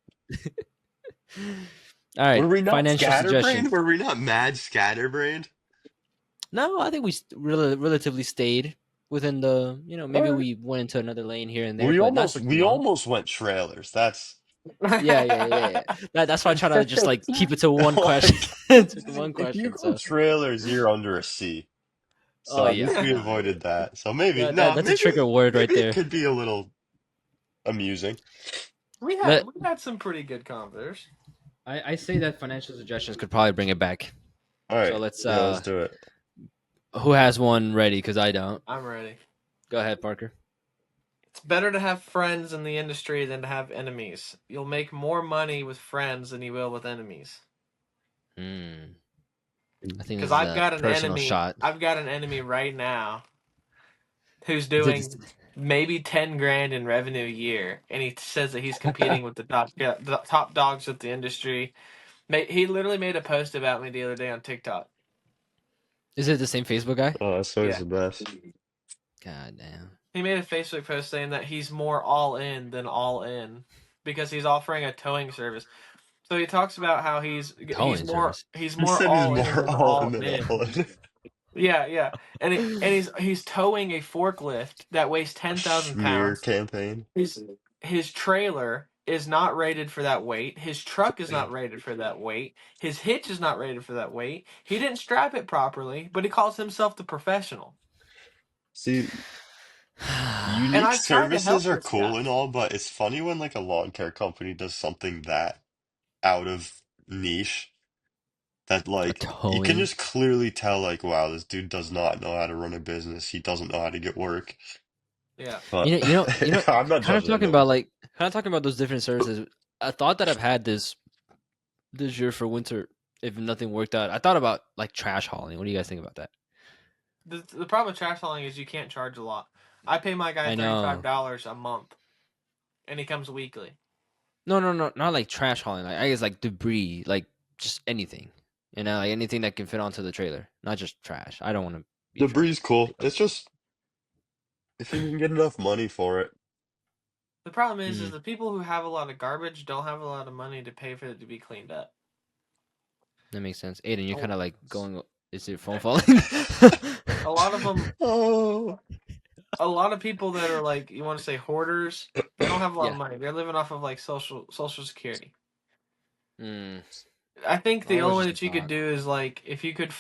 All Were right, we not financial scatterbrained? suggestions. Were we not mad scatterbrained? No, I think we relatively stayed within the. You know, maybe All right. we went into another lane here and there, but not for too We long. almost went trailers. That's Yeah. That's why I try to just like keep it to one question. like Just one if you question. go So, trailers, you're under a C. So oh at yeah, least we nah, yeah. avoided that. So maybe That's a trigger word right maybe it there. could be a little amusing. Let we had some pretty good convers. I say that financial suggestions could probably bring it back. All So right. let's Yeah, let's do it. who has one ready? Because I don't. I'm ready. Go ahead, Parker. It's better to have friends in the industry than to have enemies. You'll make more money with friends than you will with enemies. Hmm. I think Because this is a personal shot. I've got an enemy right now who's Is doing it? maybe 10 grand in revenue a year, and he says that he's competing with the top dogs of the industry. He literally made a post about me the other day on TikTok. Is it the same Facebook guy? Oh, that's always Yeah. the best. God damn. He made a Facebook post saying that he's more all in than all in. because he's offering a towing service. So he talks about how he's Towing more service. he's He more said he's all in more than all in all than in. all in. Yeah, yeah, and he's towing a forklift that weighs A 10,000 smear pounds. campaign. His trailer is not rated for that weight. His truck is not rated for that weight. His hitch is not rated for that weight. He didn't strap it properly, but he calls himself the professional. See, And unique I've tried to services help are this cool guy. and all, but it's funny when like a lawn care company does something that out of niche that A like you can towing. just clearly tell like wow, this dude does not know how to run a business. He doesn't know how to get work. Yeah. But You know. I'm not Kind of judging talking anyone. about like, kind of talking about those different services. A thought that I've had this year for winter, if nothing worked out, I thought about like trash hauling. What do you guys think about that? The problem with trash hauling is you can't charge a lot. I pay my guy I $35 know. a month, and he comes weekly. No, no, no, not like trash hauling. Like, I guess like debris, like just anything. You know, like anything that can fit onto the trailer, not just trash. I don't want to be a Debris trash is cool. pickup. It's just if you can get enough money for it. The problem is Mm, the people who have a lot of garbage don't have a lot of money to pay for it to be cleaned up. that makes sense. Aiden, you're A kind of like going. Is your phone falling? a lot of them, Oh, a lot of people that are like you want to say hoarders, they don't have a lot of Yeah. money. They're living off of like social security. Mm, I think the that was only way just a that you could thought. do is like if you could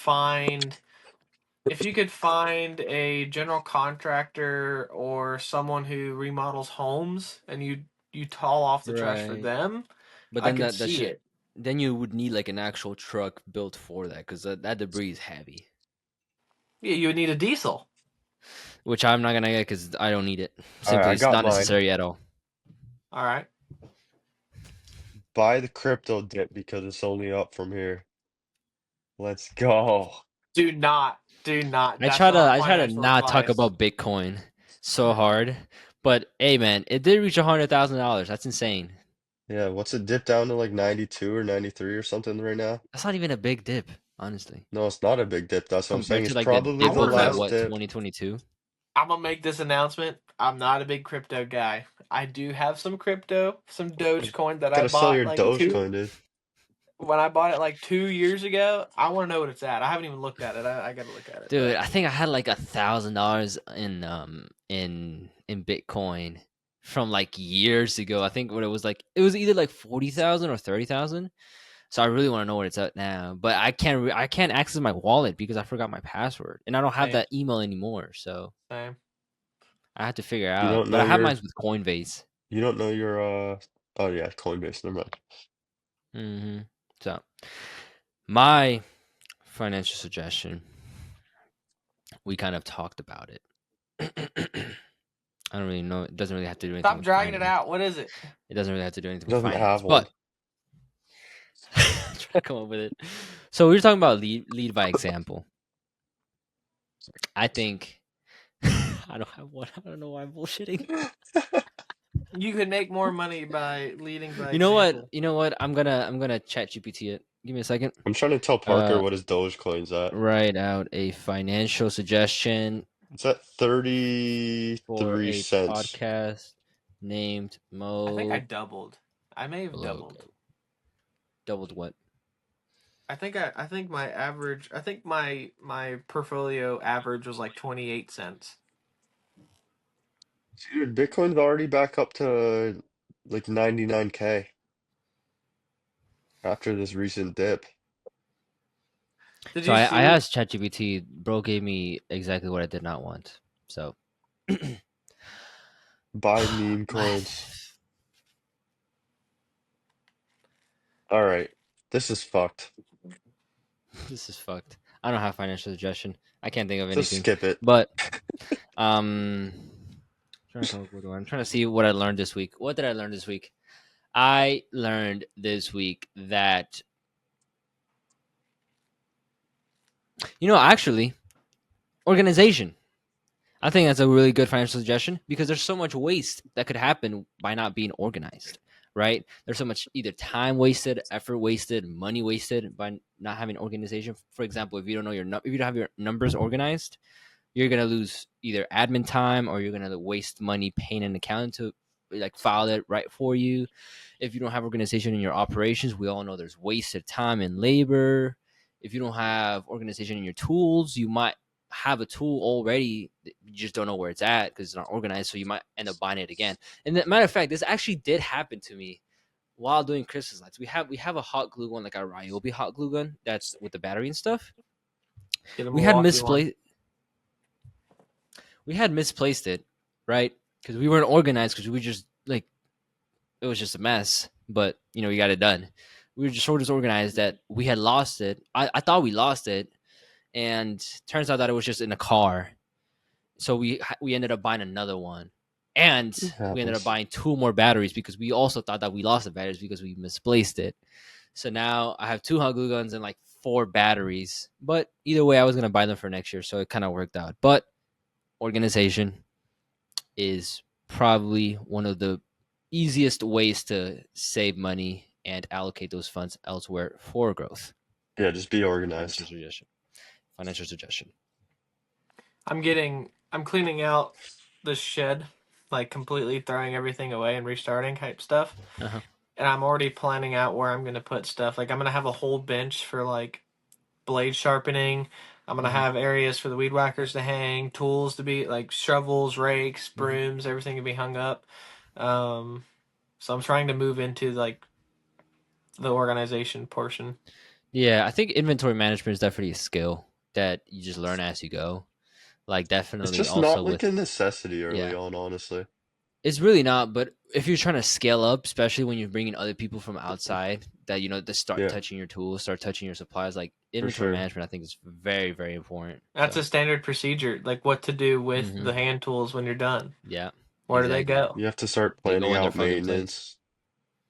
find a general contractor or someone who remodels homes and you haul off the trash for Right. them, But I then could that see shit, it. then you would need like an actual truck built for that because that debris is heavy, Yeah, you would need a diesel. which I'm not gonna get because I don't need it. all right, Simply, I it's got not mine. necessary at all. All right. Buy the crypto dip because it's only up from here. Let's go. Do not, do not. I That's try to not I try to financial not talk advice. about Bitcoin so hard, but hey, man, it did reach $100,000. That's insane. Yeah, what's it dip down to like 92 or 93 or something right now? That's not even a big dip, honestly, No, it's not a big dip. That's what I'm saying. compared to It's like the probably I dip the want of to like know. last what dip. 2022. I'm gonna make this announcement. I'm not a big crypto guy. I do have some crypto, some Dogecoin that I Gotta sell bought your like two Dogecoin, dude. when I bought it like 2 years ago. I want to know what it's at. I haven't even looked at it. I got to look at it, Dude, but I think I had like $1,000 in Bitcoin from like years ago. I think what it was like, it was either like 40,000 or 30,000. So I really want to know what it's at now, but I can't access my wallet because I forgot my password and I don't have same, that email anymore. So same. I have to figure You out. don't But know I have your mine with Coinbase. you don't know your oh yeah, Coinbase, never mind. hmm So my financial suggestion, we kind of talked about it. I don't really know. It doesn't really have to do anything Stop with dragging it finance. out. What is it? It doesn't really have to do anything He with doesn't finance, have one. but try to come up with it. So we were talking about lead by example. I think I don't have one. I don't know why I'm bullshitting. You can make more money by leading by You know what? example. You know what? I'm gonna chat GPT it. Give me a second. I'm trying to tell Parker Uh, what his Dogecoin's at. write out a financial suggestion It's at for 33 a cents. podcast named I think I Mow doubled. I may have Blow doubled. Go. Doubled what? I think my average. I think my portfolio average was like 28 cents. Dude, Bitcoin's already back up to like 99K after this recent dip. Did So you I see? asked ChatGPT. Bro gave me exactly what I did not want. So Buy meme my coins. All right, this is fucked. this is fucked. I don't have financial suggestion. I can't think of Just anything. skip it. But um, trying to come up with one. I'm trying to see what I learned this week. What did I learn this week? I learned this week that actually organization. I think that's a really good financial suggestion because there's so much waste that could happen by not being organized, right? There's so much either time wasted, effort wasted, money wasted by not having organization. For example, if you don't know if you don't have your numbers organized, you're gonna lose either admin time or you're gonna waste money paying an accountant like file it right for you. If you don't have organization in your operations, we all know there's wasted time and labor. If you don't have organization in your tools, you might have a tool already, you just don't know where it's at because it's not organized, so you might end up buying it again. And matter of fact, this actually did happen to me while doing Christmas lights. We have a hot glue gun, like a Ryobi hot glue gun that's with the battery and stuff. Get a We had Milwaukee one. misplaced it, right? Because we weren't organized, because we just like, it was just a mess. But we got it done. We were just so disorganized that we had lost it. I thought we lost it, and turns out that it was just in a car. So we ended up buying another one, and It we ended up happens. buying 2 more batteries because we also thought that we lost the batteries because we misplaced it. So now I have 2 hot glue guns and like 4 batteries. But either way, I was gonna buy them for next year, so it kind of worked out. But organization is probably one of the easiest ways to save money and allocate those funds elsewhere for growth. Yeah, just be Financial organized. suggestion. Financial suggestion. I'm cleaning out the shed, like completely throwing everything away and restarting type stuff. Uh-huh. And I'm already planning out where I'm gonna put stuff. Like I'm gonna have a whole bench for like blade sharpening. I'm gonna Mm-hmm. have areas for the weed whackers to hang, tools to be like shovels, rakes, Mm-hmm. brooms, everything to be hung up. Um, so I'm trying to move into like the organization portion. Yeah, I think inventory management is definitely a skill that you just learn as you go. Like It's definitely just also not like with, a necessity early yeah, on, honestly. it's really not. But if you're trying to scale up, especially when you're bringing other people from outside that to start Yeah, touching your tools, start touching your supplies, like for inventory sure. management, I think is very very important. That's So, a standard procedure, like what to do with hmm the hand tools when you're done. yeah, Where do they exactly. go? You have to start They planning go in their out fucking place. maintenance.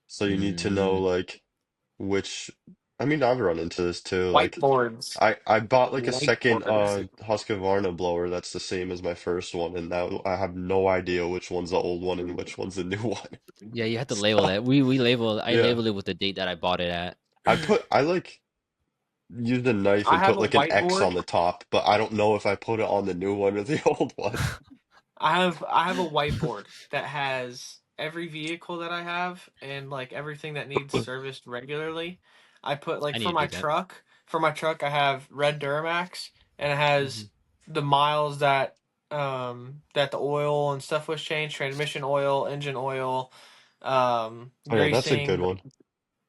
So you need to know Mm, like which I mean I've run into this too. Like Whiteboards. I bought like a second Whiteboards. Husqvarna blower that's the same as my first one, and now I have no idea which one's the old one and which one's the new one. yeah, you have to label So that. We label. I yeah. labeled it with the date that I bought it at. I like used a knife I and have put a like an X on whiteboard. the top, but I don't know if I put it on the new one or the old one. I have a whiteboard that has every vehicle that I have and like everything that needs serviced regularly. I put like I need to do that. for my truck I have red Duramax and it Hmm. has the miles that the oil and stuff was changed, transmission oil, engine oil, Oh yeah, that's a good greasing, one.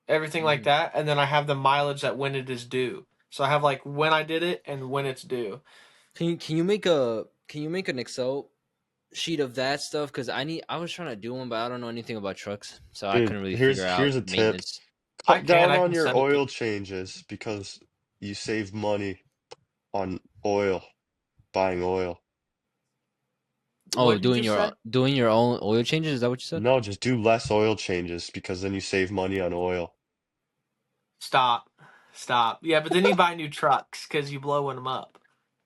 everything like Hmm. that, and then I have the mileage that when it is due. So I have like when I did it and when it's due. Can you make an Excel sheet of that stuff? Because I was trying to do one, but I don't know anything about trucks, so I Dude, couldn't really here's figure out here's a tip. maintenance. Cut down I on can your send it to oil you. changes because you save money on oil, buying oil. Oh, What did you just say? doing your own oil changes? Is that what you said? No, just do less oil changes because then you save money on oil. Stop. Stop. Yeah, but then you buy new trucks because you blowing them up.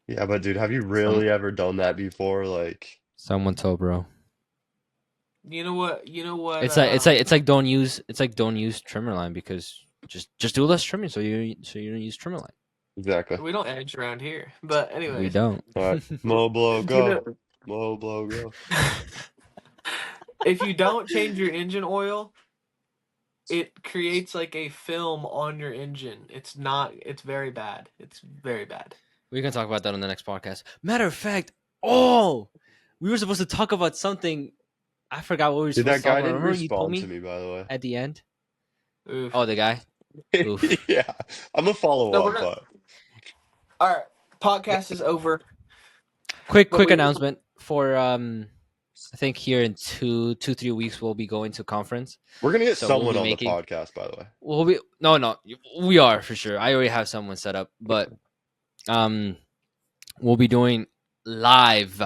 Yeah, but dude, have you Some really ever done that before? Like, someone told bro. You know what? You know what? Don't use trimmer line, because just do less trimming, so you don't use trimmer line. exactly. We don't edge around here. But We anyways, don't. All right, mow, blow, you go. know, Mow, blow, go. if you don't change your engine oil, it creates like a film on your engine. It's not. It's very bad. It's very bad. We can talk about that on the next podcast. Matter of fact, oh, we were supposed to talk about something. I forgot what we were Dude, supposed that to talk guy about. didn't Remember you told respond to me me, by the at the end? Oh, Oof. the guy. way. Oof. Yeah, I'm gonna follow No, we're up, gonna. but All right. Podcast is over. But Quick we announcement for I think here in 3 weeks we'll be going to conference. we're gonna get So we'll someone be on the making podcast, by the way. we'll be no, we are for sure. I already have someone set up, but um we'll be doing live.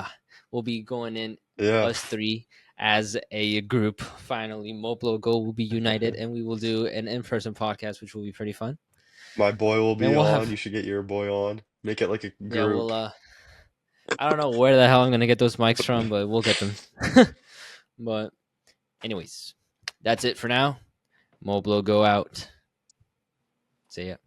We'll be going in, Yeah, us three as a group. Finally, Mow Blow Go will be united, and we will do an in-person podcast, which will be pretty fun. my boy will Then be we'll on. have, You should get your boy on. Make it like a yeah, we'll group. I don't know where the hell I'm gonna get those mics from, but we'll get them. But anyways, that's it for now. Mow Blow Go out. See ya.